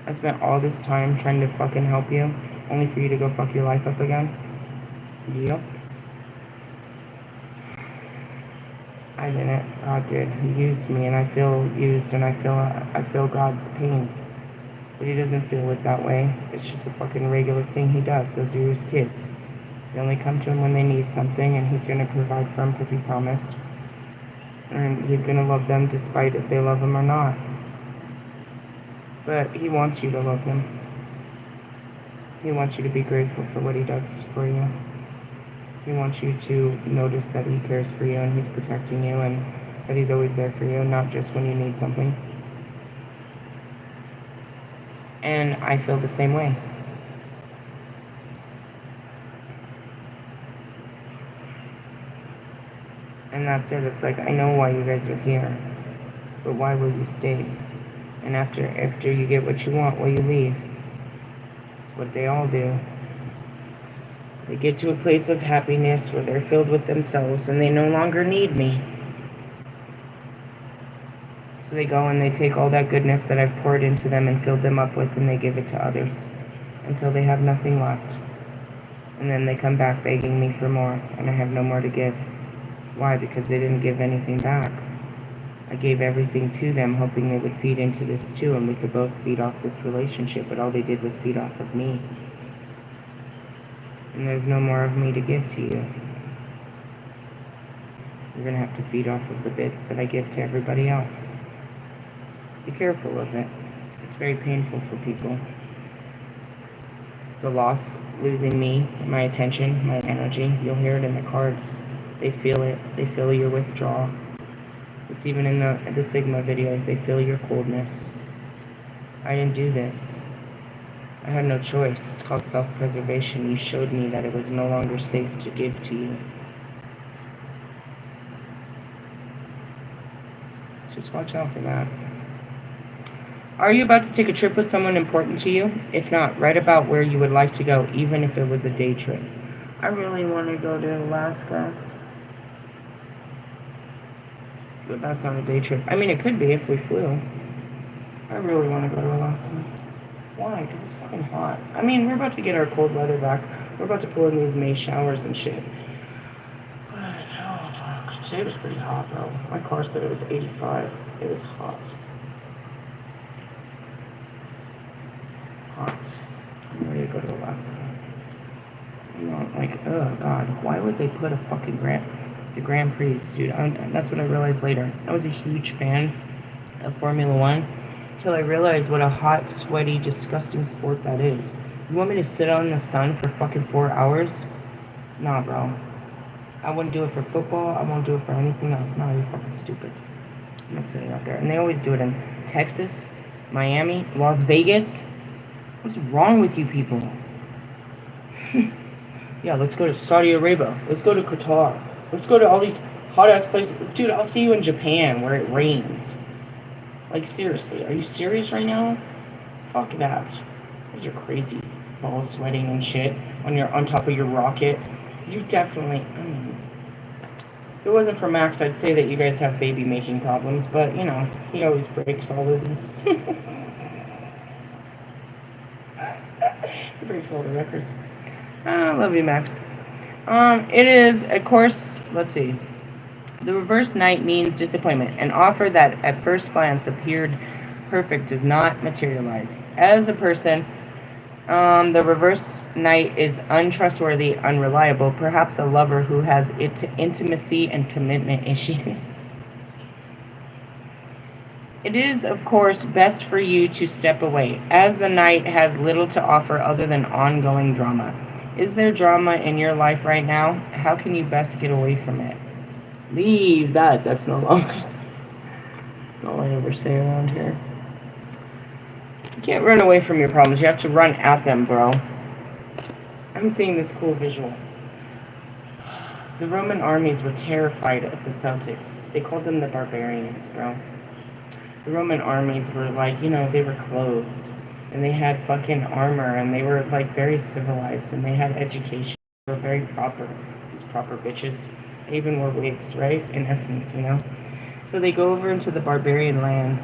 I spent all this time trying to fucking help you, only for you to go fuck your life up again. Yep. I didn't. God did. He used me, and I feel used, and I feel God's pain. But he doesn't feel it that way. It's just a fucking regular thing he does. Those are his kids. They only come to him when they need something, and he's going to provide for them because he promised. And he's going to love them despite if they love him or not. But he wants you to love him. He wants you to be grateful for what he does for you. He wants you to notice that he cares for you and he's protecting you and that he's always there for you, not just when you need something. And I feel the same way. And that's it. It's like, I know why you guys are here, but why will you stay? And after you get what you want, will you leave? It's what they all do. They get to a place of happiness where they're filled with themselves and they no longer need me. So they go and they take all that goodness that I've poured into them and filled them up with, and they give it to others until they have nothing left. And then they come back begging me for more, and I have no more to give. Why? Because they didn't give anything back. I gave everything to them, hoping they would feed into this too, and we could both feed off this relationship, but all they did was feed off of me. And there's no more of me to give to you. You're going to have to feed off of the bits that I give to everybody else. Be careful of it. It's very painful for people. The loss, losing me, my attention, my energy, you'll hear it in the cards. They feel it. They feel your withdrawal. It's even in the Sigma videos. They feel your coldness. I didn't do this. I had no choice. It's called self-preservation. You showed me that it was no longer safe to give to you. Just watch out for that. Are you about to take a trip with someone important to you? If not, write about where you would like to go, even if it was a day trip. I really want to go to Alaska. But that's not a day trip. I mean, it could be if we flew. I really want to go to Alaska. Why? Because it's fucking hot. I mean, we're about to get our cold weather back. We're about to pull in these May showers and shit. But, oh, fuck. Today was pretty hot, bro. My car said it was 85. It was hot. Hot. I'm ready to go to Alaska. You know, like, oh, God. Why would they put a fucking the Grand Prix, dude? That's what I realized later. I was a huge fan of Formula One. Until I realized what a hot, sweaty, disgusting sport that is. You want me to sit out in the sun for fucking 4 hours? Nah, bro. I wouldn't do it for football. I won't do it for anything else. No, you're fucking stupid. I'm not sitting out there. And they always do it in Texas, Miami, Las Vegas. What's wrong with you people? Yeah, let's go to Saudi Arabia. Let's go to Qatar. Let's go to all these hot-ass places. Dude, I'll see you in Japan where it rains. Like, seriously, are you serious right now? Fuck that. Those are crazy. Balls sweating and shit when you're on top of your rocket. You definitely, I mean, if it wasn't for Max, I'd say that you guys have baby-making problems, but, you know, he always breaks all of these. He breaks all the records. I love you, Max. It is, of course, let's see. The reverse knight means disappointment. An offer that at first glance appeared perfect does not materialize. As a person, the reverse knight is untrustworthy, unreliable, perhaps a lover who has intimacy and commitment issues. It is, of course, best for you to step away, as the knight has little to offer other than ongoing drama. Is there drama in your life right now? How can you best get away from it? Leave that. That's no longer all I ever say around here. You can't run away from your problems. You have to run at them, bro. I'm seeing this cool visual. The Roman armies were terrified of the Celtics. They called them the barbarians, bro. The Roman armies were like, you know, they were clothed. And they had fucking armor. And they were, like, very civilized. And they had education. They were very proper. These proper bitches. They even wore wigs, right? In essence, you know? So they go over into the barbarian lands.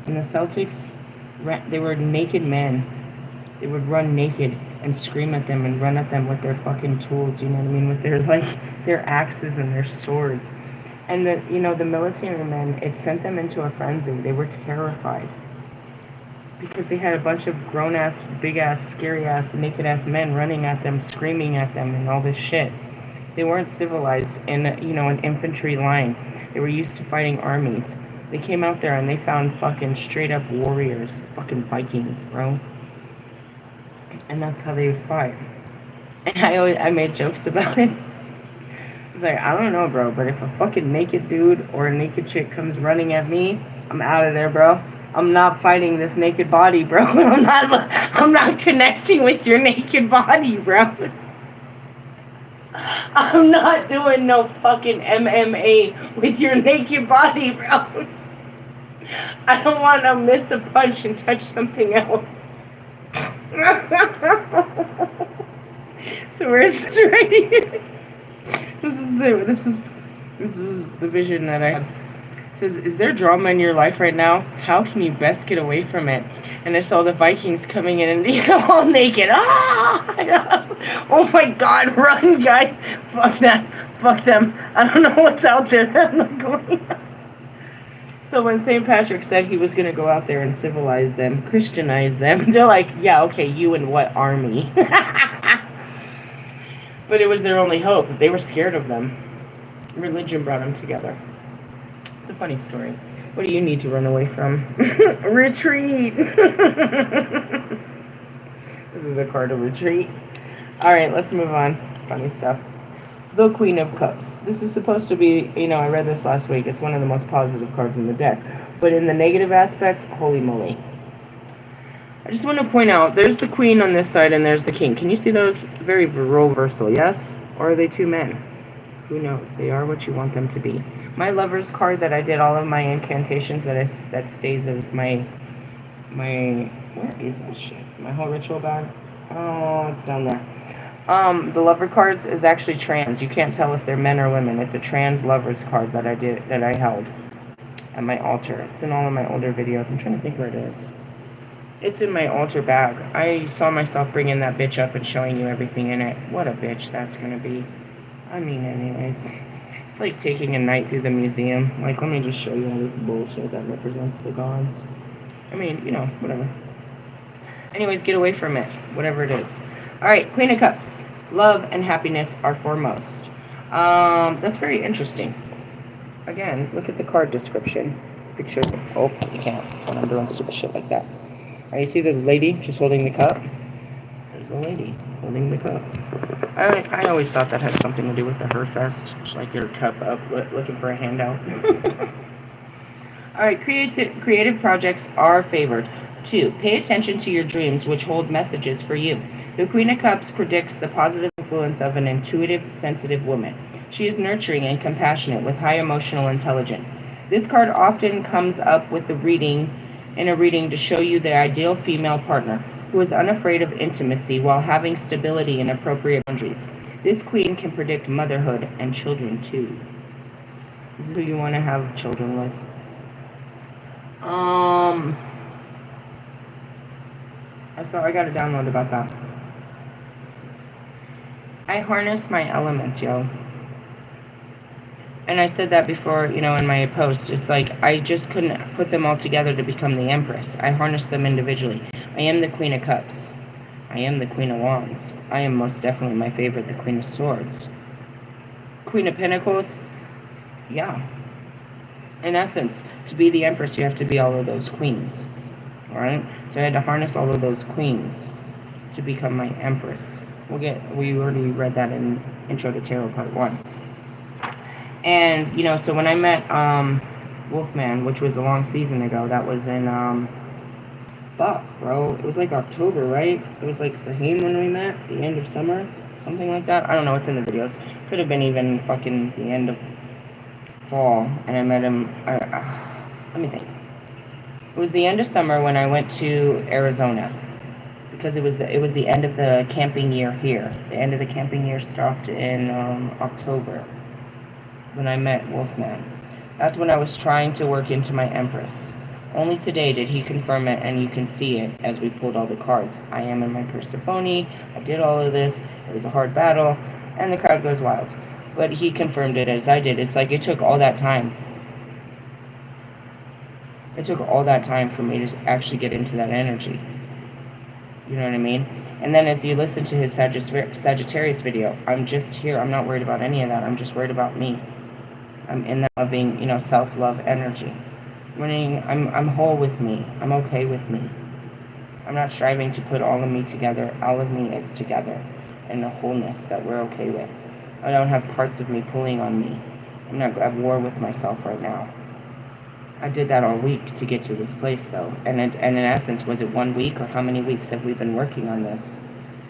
And the Celtics, they were naked men. They would run naked and scream at them and run at them with their fucking tools, you know what I mean? With their, like, their axes and their swords. And the, you know, the military men, it sent them into a frenzy. They were terrified. Because they had a bunch of grown-ass, big-ass, scary-ass, naked-ass men running at them, screaming at them, and all this shit. They weren't civilized in, you know, an infantry line. They were used to fighting armies. They came out there and they found fucking straight-up warriors. Fucking Vikings, bro. And that's how they would fight. And I made jokes about it. It's like, I don't know, bro, but if a fucking naked dude or a naked chick comes running at me, I'm out of there, bro. I'm not fighting this naked body, bro. I'm not connecting with your naked body, bro. I'm not doing no fucking MMA with your naked body, bro. I don't want to miss a punch and touch something else. So where's this right here? This is the vision that I had. It says, is there drama in your life right now? How can you best get away from it? And it's all the Vikings coming in and, you know, all naked. Ah! Oh my God, run, guys. Fuck that. Fuck them. I don't know what's out there. I'm not going. So when St. Patrick said he was going to go out there and civilize them, Christianize them, they're like, yeah, okay, you and what army? But it was their only hope. They were scared of them. Religion brought them together. It's a funny story. What do you need to run away from? Retreat! This is a card of retreat. Alright, let's move on. Funny stuff. The Queen of Cups. This is supposed to be, you know, I read this last week. It's one of the most positive cards in the deck. But in the negative aspect, holy moly. I just want to point out, there's the Queen on this side and there's the King. Can you see those? Very reversal, yes? Or are they two men? Who knows? They are what you want them to be. My Lover's card that I did all of my incantations that stays of my where is this shit? My whole ritual bag? Oh, it's down there. The Lover cards is actually trans. You can't tell if they're men or women. It's a trans Lover's card that I held at my altar. It's in all of my older videos. I'm trying to think where it is. It's in my altar bag. I saw myself bringing that bitch up and showing you everything in it. What a bitch that's gonna be. I mean, anyways. It's like taking a night through the museum. Like, let me just show you all this bullshit that represents the gods. I mean, you know, whatever. Anyways, get away from it. Whatever it is. Alright, Queen of Cups. Love and happiness are foremost. That's very interesting. Again, look at the card description. Picture. Oh, you can't when I'm doing stupid shit like that. Alright, you see the lady just holding the cup? There's the lady holding the cup. I always thought that had something to do with the Herfest. Just like your cup up, looking for a handout. Alright, creative projects are favored. 2. Pay attention to your dreams, which hold messages for you. The Queen of Cups predicts the positive influence of an intuitive, sensitive woman. She is nurturing and compassionate with high emotional intelligence. This card often comes up with in a reading to show you the ideal female partner who is unafraid of intimacy while having stability and appropriate boundaries. This queen can predict motherhood and children too. This is who you want to have children with. I got a download about that. I harness my elements, yo. And I said that before, you know, in my post. It's like I just couldn't put them all together to become the Empress. I harnessed them individually. I am the Queen of Cups. I am the Queen of Wands. I am most definitely my favorite, the Queen of Swords. Queen of Pentacles, yeah. In essence, to be the Empress, you have to be all of those queens. Alright? So I had to harness all of those queens to become my Empress. We already read that in Intro to Tarot Part 1. And, you know, so when I met Wolfman, which was a long season ago, that was in, fuck, bro. It was like October, right? It was like Sahim when we met, the end of summer, something like that. I don't know, it's in the videos. Could have been even fucking the end of fall, and I met him, let me think. It was the end of summer when I went to Arizona, because it was the end of the camping year here. The end of the camping year stopped in October. When I met Wolfman. That's when I was trying to work into my Empress. Only today did he confirm it, and you can see it as we pulled all the cards. I am in my Persephone, I did all of this, it was a hard battle, and the crowd goes wild. But he confirmed it as I did. It's like it took all that time. It took all that time for me to actually get into that energy. You know what I mean? And then as you listen to his Sagittarius video, I'm just here, I'm not worried about any of that, I'm just worried about me. I'm in that loving, you know, self-love energy. Meaning, I'm whole with me. I'm okay with me. I'm not striving to put all of me together. All of me is together in a wholeness that we're okay with. I don't have parts of me pulling on me. I'm not at war with myself right now. I did that all week to get to this place, though. And in essence, was it 1 week, or how many weeks have we been working on this?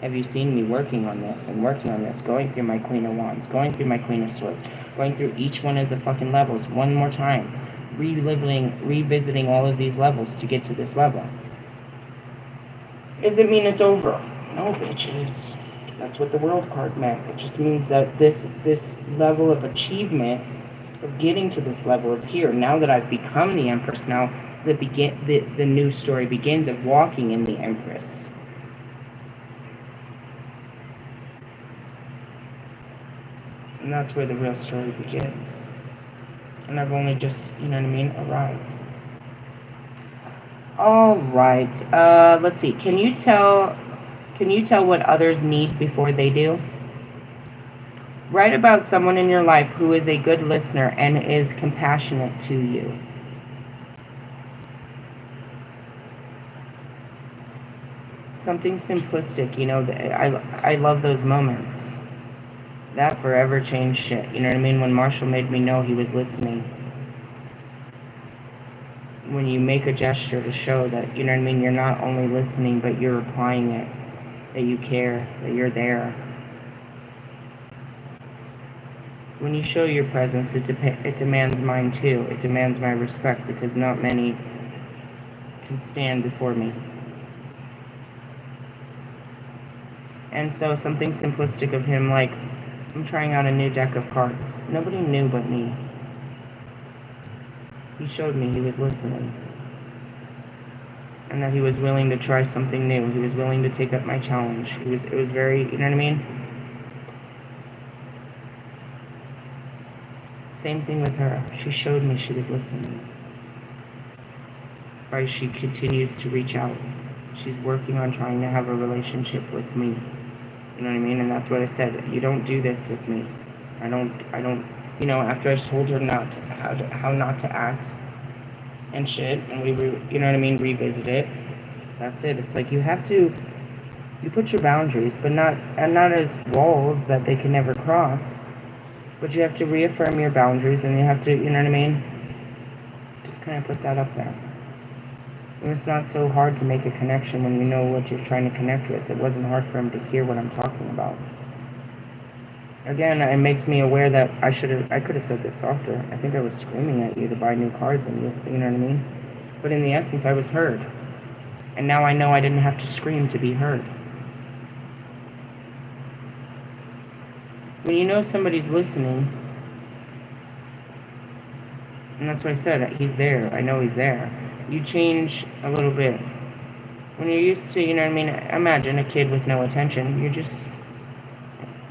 Have you seen me working on this and working on this, going through my Queen of Wands, going through my Queen of Swords, going through each one of the fucking levels one more time, revisiting all of these levels to get to this level? Does it mean it's over? No, bitches. That's what the World card meant. It just means that this level of achievement, of getting to this level, is here. Now that I've become the Empress, now the new story begins of walking in the Empress. And that's where the real story begins. And I've only just, you know what I mean, arrived. Alright, let's see. Can you tell what others need before they do? Write about someone in your life who is a good listener and is compassionate to you. Something simplistic, you know, I love those moments. That forever changed shit, you know what I mean? When Marshall made me know he was listening. When you make a gesture to show that, you know what I mean, you're not only listening, but you're applying it, that you care, that you're there. When you show your presence, it demands mine too. It demands my respect, because not many can stand before me. And so something simplistic of him, like, I'm trying out a new deck of cards. Nobody knew but me. He showed me he was listening. And that he was willing to try something new. He was willing to take up my challenge. It was very, you know what I mean? Same thing with her. She showed me she was listening. Right? She continues to reach out. She's working on trying to have a relationship with me. You know what I mean? And that's what I said. You don't do this with me. I don't, you know, after I told her how not to act and shit, and you know what I mean, revisit it. That's it. It's like you put your boundaries, but not as walls that they can never cross. But you have to reaffirm your boundaries, and you have to, you know what I mean? Just kind of put that up there. And it's not so hard to make a connection when you know what you're trying to connect with. It wasn't hard for him to hear what I'm talking about. Again, it makes me aware that I could have said this softer. I think I was screaming at you to buy new cards, and you know what I mean? But in the essence, I was heard. And now I know I didn't have to scream to be heard. When you know somebody's listening, and that's what I said, he's there. I know he's there. You change a little bit. When you're used to, you know what I mean? Imagine a kid with no attention.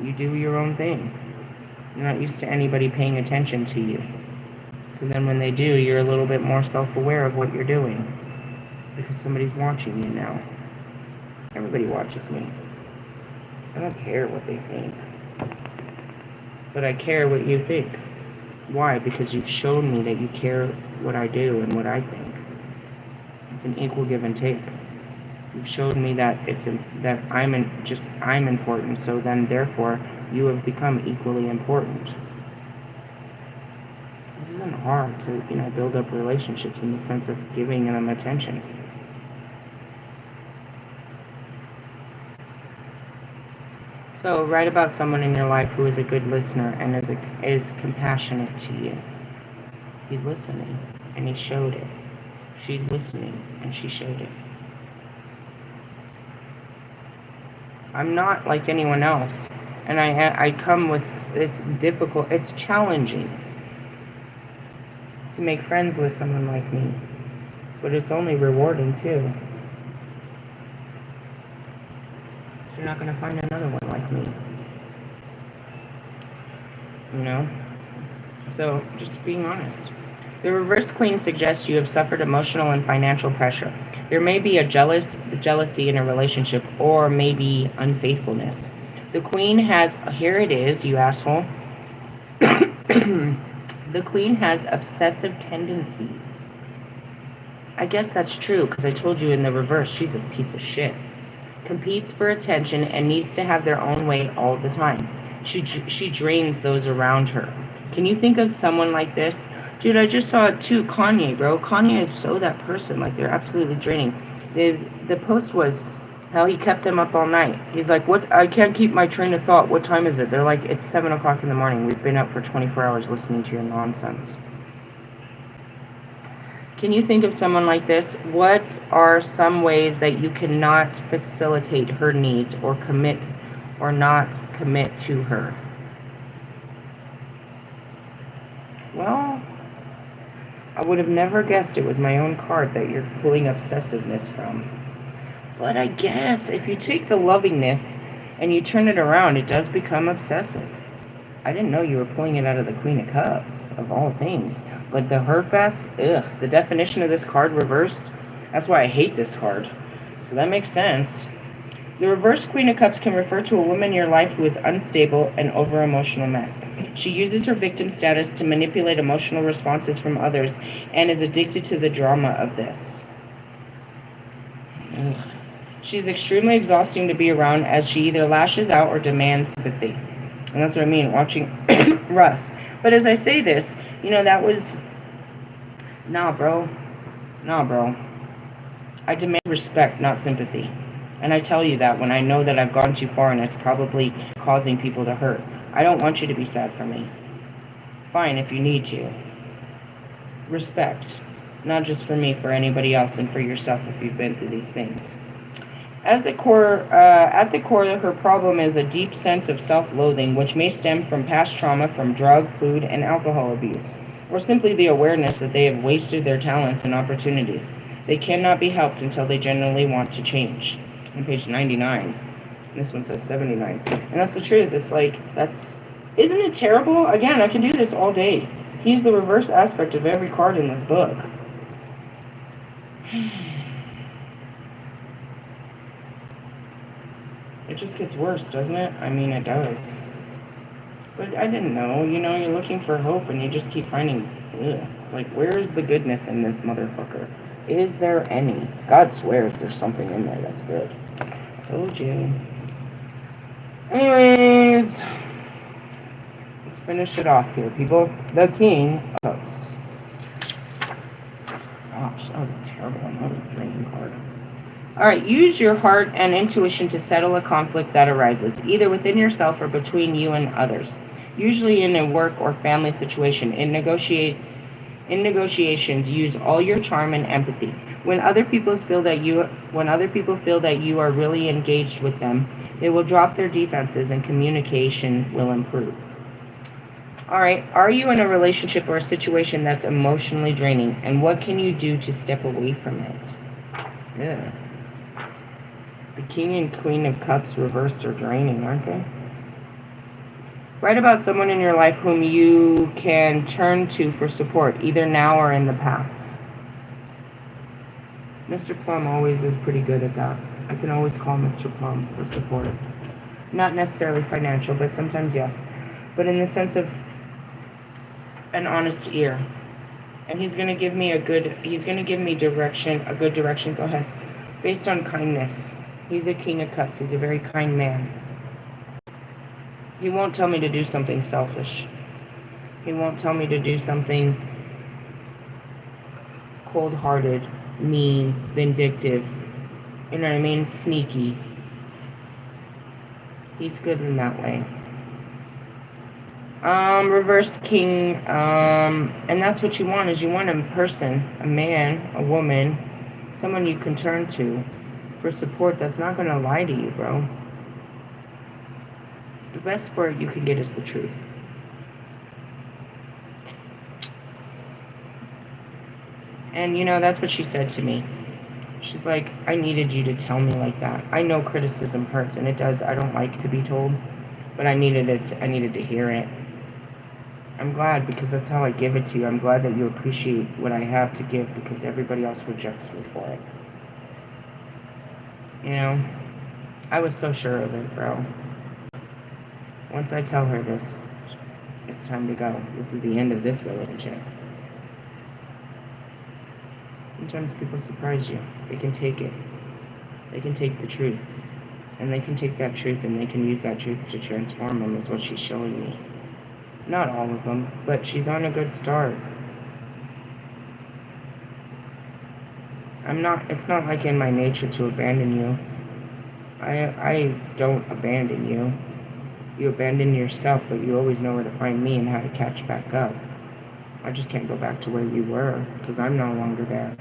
You do your own thing. You're not used to anybody paying attention to you. So then when they do, you're a little bit more self-aware of what you're doing. Because somebody's watching you now. Everybody watches me. I don't care what they think. But I care what you think. Why? Because you've shown me that you care what I do and what I think. It's an equal give and take. You've showed me that I'm important, so then therefore you have become equally important. This isn't hard to, build up relationships in the sense of giving them attention. So write about someone in your life who is a good listener and is compassionate to you. He's listening, and he showed it. She's listening, and she showed it. I'm not like anyone else, and I come with, it's difficult, it's challenging to make friends with someone like me, but it's only rewarding too. You're not going to find another one like me. So, just being honest. The reverse queen suggests you have suffered emotional and financial pressure. There may be a jealousy in a relationship, or maybe unfaithfulness. The queen has, here it is, you asshole. The queen has obsessive tendencies. I guess that's true, because I told you in the reverse, she's a piece of shit. Competes for attention and needs to have their own way all the time. She drains those around her. Can you think of someone like this? Dude, I just saw it too. Kanye, bro. Kanye is so that person. Like, they're absolutely draining. The post was how he kept them up all night. He's like, what? I can't keep my train of thought. What time is it? They're like, it's 7 o'clock in the morning. We've been up for 24 hours listening to your nonsense. Can you think of someone like this? What are some ways that you cannot facilitate her needs or not commit to her? Well, I would have never guessed it was my own card that you're pulling obsessiveness from. But I guess if you take the lovingness and you turn it around, it does become obsessive. I didn't know you were pulling it out of the Queen of Cups, of all things. But the Herfest, the definition of this card reversed, that's why I hate this card. So that makes sense. The reverse Queen of Cups can refer to a woman in your life who is unstable and over-emotional mess. She uses her victim status to manipulate emotional responses from others and is addicted to the drama of this. She's extremely exhausting to be around, as she either lashes out or demands sympathy. And that's what I mean, watching Russ. But as I say this, that was... Nah, bro. I demand respect, not sympathy. And I tell you that when I know that I've gone too far and it's probably causing people to hurt. I don't want you to be sad for me. Fine, if you need to. Respect. Not just for me, for anybody else, and for yourself if you've been through these things. At the core, her problem is a deep sense of self-loathing, which may stem from past trauma from drug, food, and alcohol abuse, or simply the awareness that they have wasted their talents and opportunities. They cannot be helped until they genuinely want to change. On page 99. And this one says 79. And that's the truth. It's like, isn't it terrible? Again, I can do this all day. He's the reverse aspect of every card in this book. It just gets worse, doesn't it? I mean, it does. But I didn't know. You're looking for hope and you just keep finding... It's like, where is the goodness in this motherfucker? Is there any? God swears there's something in there that's good. I told you. Anyways, let's finish it off here, people. The King of Cups. Gosh, that was a terrible one. That was a draining card. Alright, use your heart and intuition to settle a conflict that arises, either within yourself or between you and others. Usually in a work or family situation, in negotiations, use all your charm and empathy. When other people feel that you are really engaged with them, they will drop their defenses and communication will improve. Alright, are you in a relationship or a situation that's emotionally draining, and what can you do to step away from it? Yeah. The King and Queen of Cups reversed are draining, aren't they? Write about someone in your life whom you can turn to for support, either now or in the past. Mr. Plum always is pretty good at that. I can always call Mr. Plum for support. Not necessarily financial, but sometimes yes. But in the sense of an honest ear. And he's going to give me a good direction, go ahead, based on kindness. He's a King of Cups. He's a very kind man. He won't tell me to do something selfish. He won't tell me to do something cold-hearted, mean, vindictive, you know what I mean, sneaky. He's good in that way. Reverse King, and that's what you want, is you want a person, a man, a woman, someone you can turn to for support that's not going to lie to you, bro. The best support you can get is the truth. And, you know, that's what she said to me. She's like, I needed you to tell me like that. I know criticism hurts, and it does. I don't like to be told, but I needed to hear it. I'm glad, because that's how I give it to you. I'm glad that you appreciate what I have to give, because everybody else rejects me for it. You know, I was so sure of it, bro. Once I tell her this, it's time to go. This is the end of this relationship. Sometimes people surprise you. They can take it. They can take the truth. And they can take that truth and they can use that truth to transform them, is what she's showing me. Not all of them, but she's on a good start. It's not like in my nature to abandon you. I don't abandon you. You abandon yourself, but you always know where to find me and how to catch back up. I just can't go back to where you were, because I'm no longer there.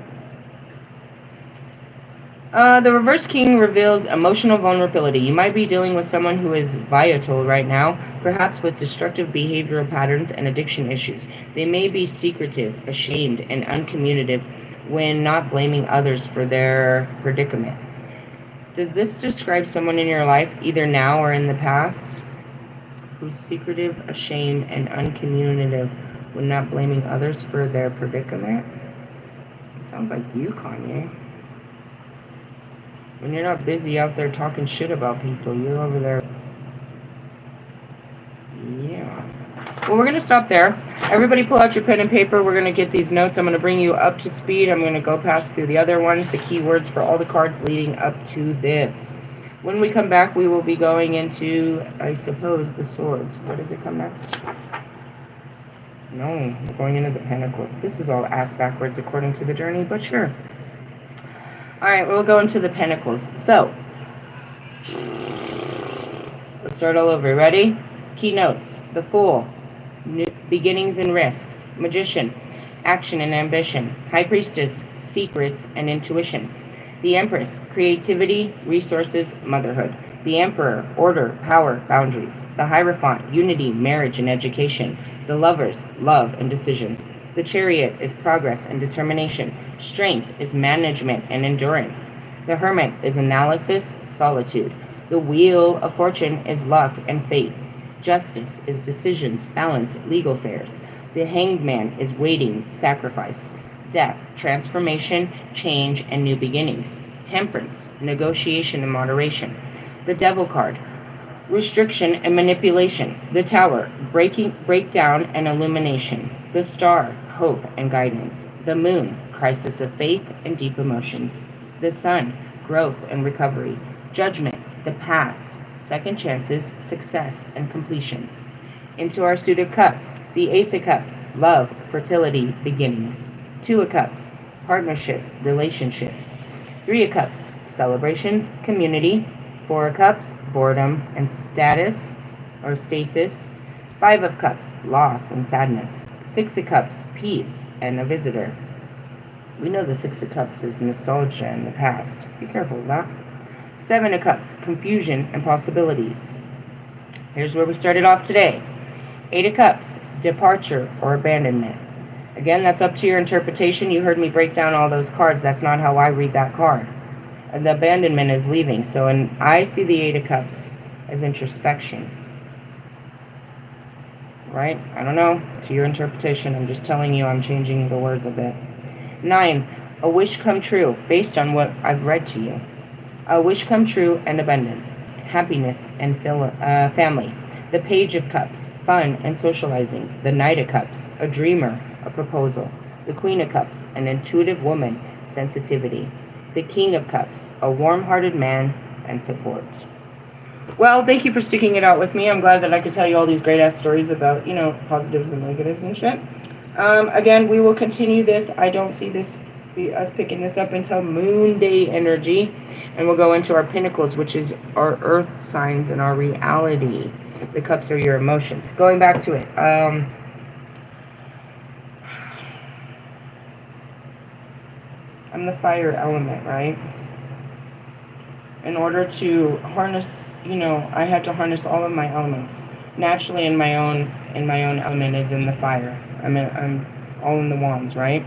The Reverse King reveals emotional vulnerability. You might be dealing with someone who is volatile right now, perhaps with destructive behavioral patterns and addiction issues. They may be secretive, ashamed, and uncommunicative when not blaming others for their predicament. Does this describe someone in your life, either now or in the past, who's secretive, ashamed, and uncommunicative when not blaming others for their predicament? It sounds like you, Kanye. When you're not busy out there talking shit about people, you're over there. Yeah. Well, we're going to stop there. Everybody pull out your pen and paper. We're going to get these notes. I'm going to bring you up to speed. I'm going to go past through the other ones, the keywords for all the cards leading up to this. When we come back, we will be going into, I suppose, the swords. Where does it come next? No, we're going into the pentacles. This is all ass backwards according to the journey, but sure. Alright, we'll go into the pentacles. So, let's start all over. Ready? Keynotes. The Fool. New beginnings and risks. Magician. Action and ambition. High Priestess. Secrets and intuition. The Empress. Creativity, resources, motherhood. The Emperor. Order, power, boundaries. The Hierophant. Unity, marriage, and education. The Lovers. Love and decisions. The Chariot is progress and determination. Strength is management and endurance. The Hermit is analysis, solitude. The Wheel of Fortune is luck and fate. Justice is decisions, balance, legal affairs. The Hanged Man is waiting, sacrifice. Death, transformation, change, and new beginnings. Temperance, negotiation and moderation. The Devil card, restriction and manipulation. The Tower, breakdown and illumination. The Star, hope and guidance. The Moon, crisis of faith and deep emotions. The Sun, growth and recovery. Judgment, the past, second chances, success and completion. Into our suit of cups, the Ace of Cups, love, fertility, beginnings. Two of Cups, partnership, relationships. Three of Cups, celebrations, community. Four of Cups, boredom and status or stasis. Five of Cups, loss and sadness. Six of Cups, peace and a visitor. We know the Six of Cups is nostalgia in the past. Be careful of that. Seven of Cups, confusion and possibilities. Here's where we started off today. Eight of Cups, departure or abandonment. Again, that's up to your interpretation. You heard me break down all those cards. That's not how I read that card. The abandonment is leaving. So I see the Eight of Cups as introspection. right? I don't know. To your interpretation, I'm just telling you I'm changing the words a bit. 9. A wish come true, based on what I've read to you. A wish come true and abundance, happiness and family. The Page of Cups, fun and socializing. The Knight of Cups, a dreamer, a proposal. The Queen of Cups, an intuitive woman, sensitivity. The King of Cups, a warm-hearted man and support. Well, thank you for sticking it out with me. I'm glad that I could tell you all these great-ass stories about, positives and negatives and shit. Again, we will continue this. I don't see us picking this up until Moon Day energy. And we'll go into our pinnacles, which is our earth signs and our reality. The cups are your emotions. Going back to it. I'm the fire element, right? In order to harness, I had to harness all of my elements. Naturally, in my own element is in the fire. I'm all in the wands, right?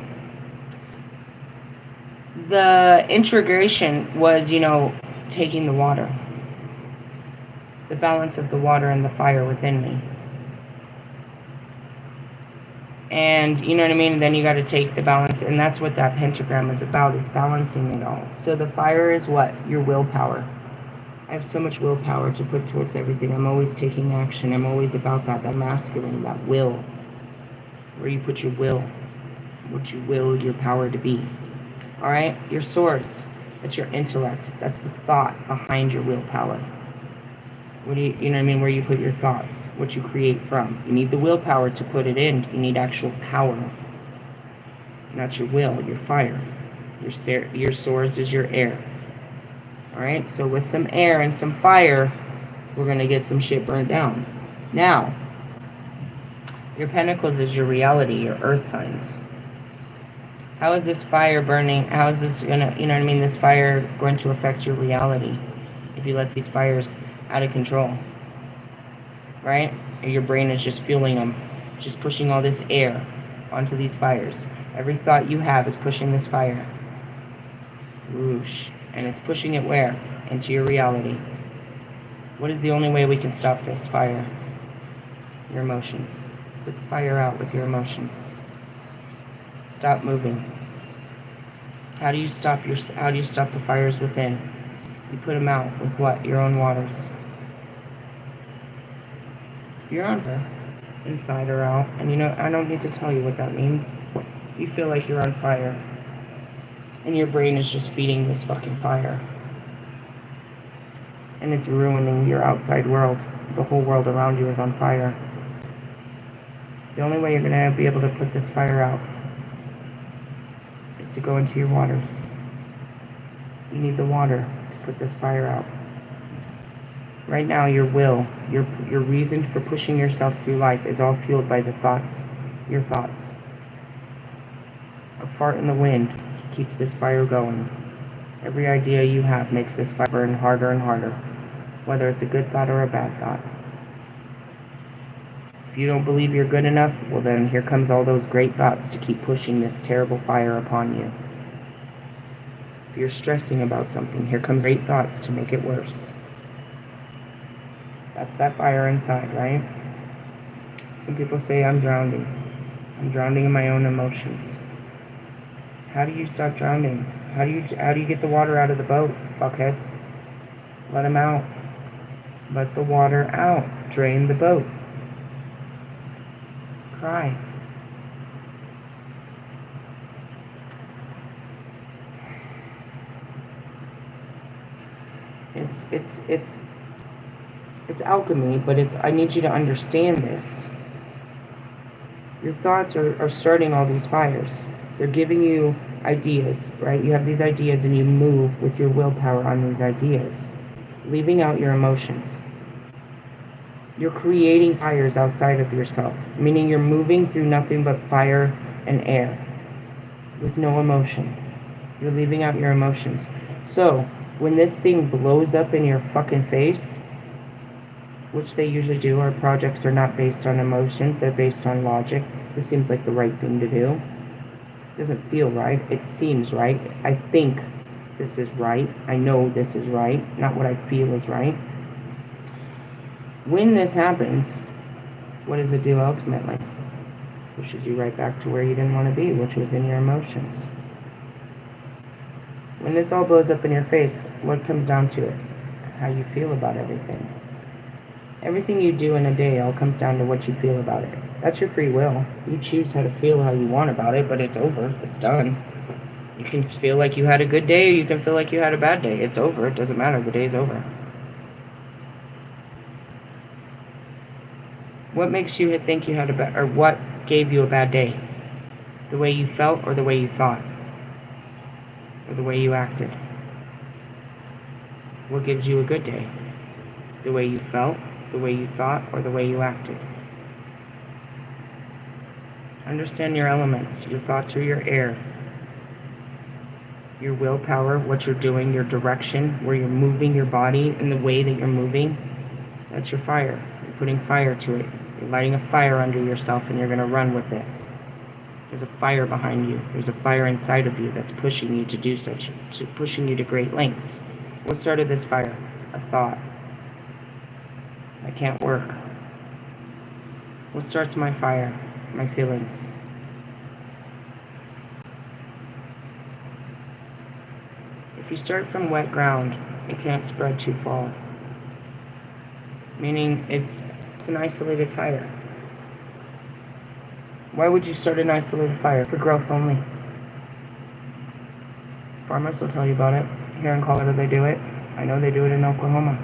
The integration was, taking the water. The balance of the water and the fire within me. And, you know what I mean? Then you got to take the balance, and that's what that pentagram is about, is balancing it all. So the fire is what? Your willpower. I have so much willpower to put towards everything. I'm always taking action. I'm always about that masculine, that will. Where you put your will. What you will your power to be. Alright? Your swords. That's your intellect. That's the thought behind your willpower. What do you know what I mean? Where you put your thoughts. What you create from. You need the willpower to put it in. You need actual power. Not your will, your fire. Your swords is your air. Alright? So with some air and some fire, we're going to get some shit burned down. Now, your pentacles is your reality, your earth signs. How is this fire burning? How is this going to, this fire going to affect your reality if you let these fires out of control? Right? Your brain is just fueling them, just pushing all this air onto these fires. Every thought you have is pushing this fire. Whoosh. And it's pushing it where? Into your reality. What is the only way we can stop this fire? Your emotions. Put the fire out with your emotions. Stop moving. How do you stop the fires within? You put them out with what? Your own waters. You're on fire, inside or out. And I don't need to tell you what that means. You feel like you're on fire. And your brain is just feeding this fucking fire. And it's ruining your outside world. The whole world around you is on fire. The only way you're going to be able to put this fire out is to go into your waters. You need the water to put this fire out. Right now, your will, your reason for pushing yourself through life is all fueled by the thoughts, your thoughts. A fart in the wind keeps this fire going. Every idea you have makes this fire burn harder and harder, whether it's a good thought or a bad thought. If you don't believe you're good enough, well then here comes all those great thoughts to keep pushing this terrible fire upon you. If you're stressing about something, here comes great thoughts to make it worse. That's that fire inside, right? Some people say I'm drowning. I'm drowning in my own emotions. How do you stop drowning? How do you get the water out of the boat, fuckheads? Let them out. Let the water out. Drain the boat. Cry. It's alchemy, but I need you to understand this. Your thoughts are starting all these fires. They're giving you ideas, right? You have these ideas and you move with your willpower on these ideas, leaving out your emotions. You're creating fires outside of yourself, meaning you're moving through nothing but fire and air with no emotion. You're leaving out your emotions. So, when this thing blows up in your fucking face, which they usually do, our projects are not based on emotions, they're based on logic. This seems like the right thing to do. It doesn't feel right. It seems right. I think this is right. I know this is right, not what I feel is right. When this happens, What does it do ultimately? Pushes you right back to where you didn't want to be, which was in your emotions. When this all blows up in your face, what comes down to it? How you feel about everything. Everything you do in a day all comes down to what you feel about it. That's your free will. You choose how to feel how you want about it, but it's over. It's done. You can feel like you had a good day, or you can feel like you had a bad day. It's over. It doesn't matter. The day's over. What makes you think you had a bad, or what gave you a bad day? The way you felt, or the way you thought? Or the way you acted? What gives you a good day? The way you felt, the way you thought, or the way you acted? Understand your elements. Your thoughts are your air. Your willpower, what you're doing, your direction, where you're moving your body in the way that you're moving, that's your fire. You're putting fire to it. You're lighting a fire under yourself, and you're going to run with this. There's a fire behind you. There's a fire inside of you that's pushing you to do such, pushing you to great lengths. What started this fire? A thought. I can't work. What starts my fire? My feelings. If you start from wet ground, it can't spread too far. Meaning it's an isolated fire. Why would you start an isolated fire? For growth only. Farmers will tell you about it. Here in Colorado they do it. I know they do it in Oklahoma.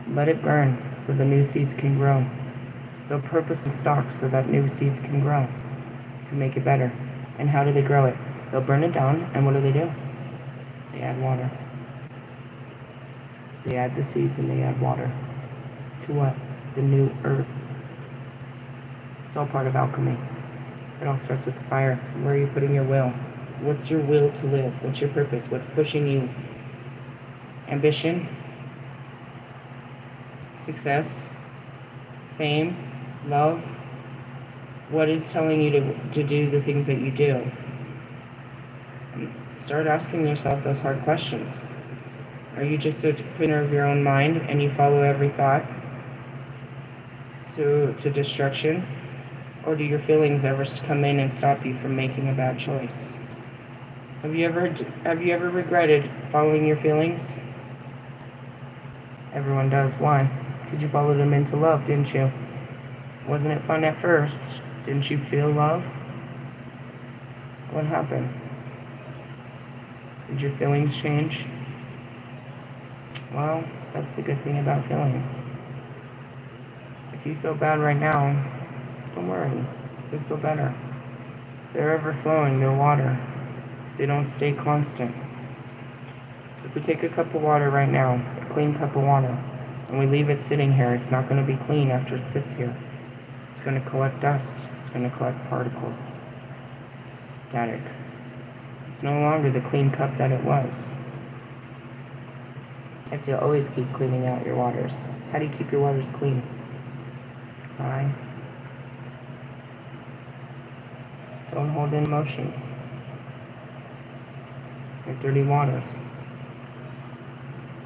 Let it burn so the new seeds can grow. They'll purpose the stalk so that new seeds can grow to make it better. And how do they grow it? They'll burn it down, and what do? They add water. They add the seeds and they add water. To what? The new earth. It's all part of alchemy. It all starts with the fire. Where are you putting your will? What's your will to live? What's your purpose? What's pushing you? Ambition? Success? Fame? Love? What is telling you to do the things that you do? Start asking yourself those hard questions. Are you just a prisoner of your own mind and you follow every thought to destruction? Or do your feelings ever come in and stop you from making a bad choice? Have you ever regretted following your feelings? Everyone does. Why? Because you followed them into love, didn't you? Wasn't it fun at first? Didn't you feel love? What happened? Did your feelings change? Well, that's the good thing about feelings. If you feel bad right now, don't worry. You'll feel better. They're ever flowing, they're water. They don't stay constant. If we take a cup of water right now, a clean cup of water, and we leave it sitting here, it's not going to be clean after it sits here. It's going to collect dust. It's going to collect particles. Static. It's no longer the clean cup that it was. You have to always keep cleaning out your waters. How do you keep your waters clean? Cry. Don't hold in emotions. They're dirty waters.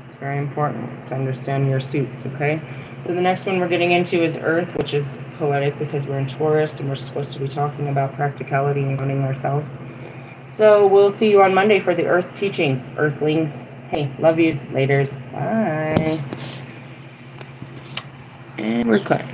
It's very important to understand your suits, okay? So the next one we're getting into is Earth, which is poetic because we're in Taurus and we're supposed to be talking about practicality and running ourselves. So we'll see you on Monday for the Earth teaching. Earthlings, hey, love yous, laters, bye. And we're cut.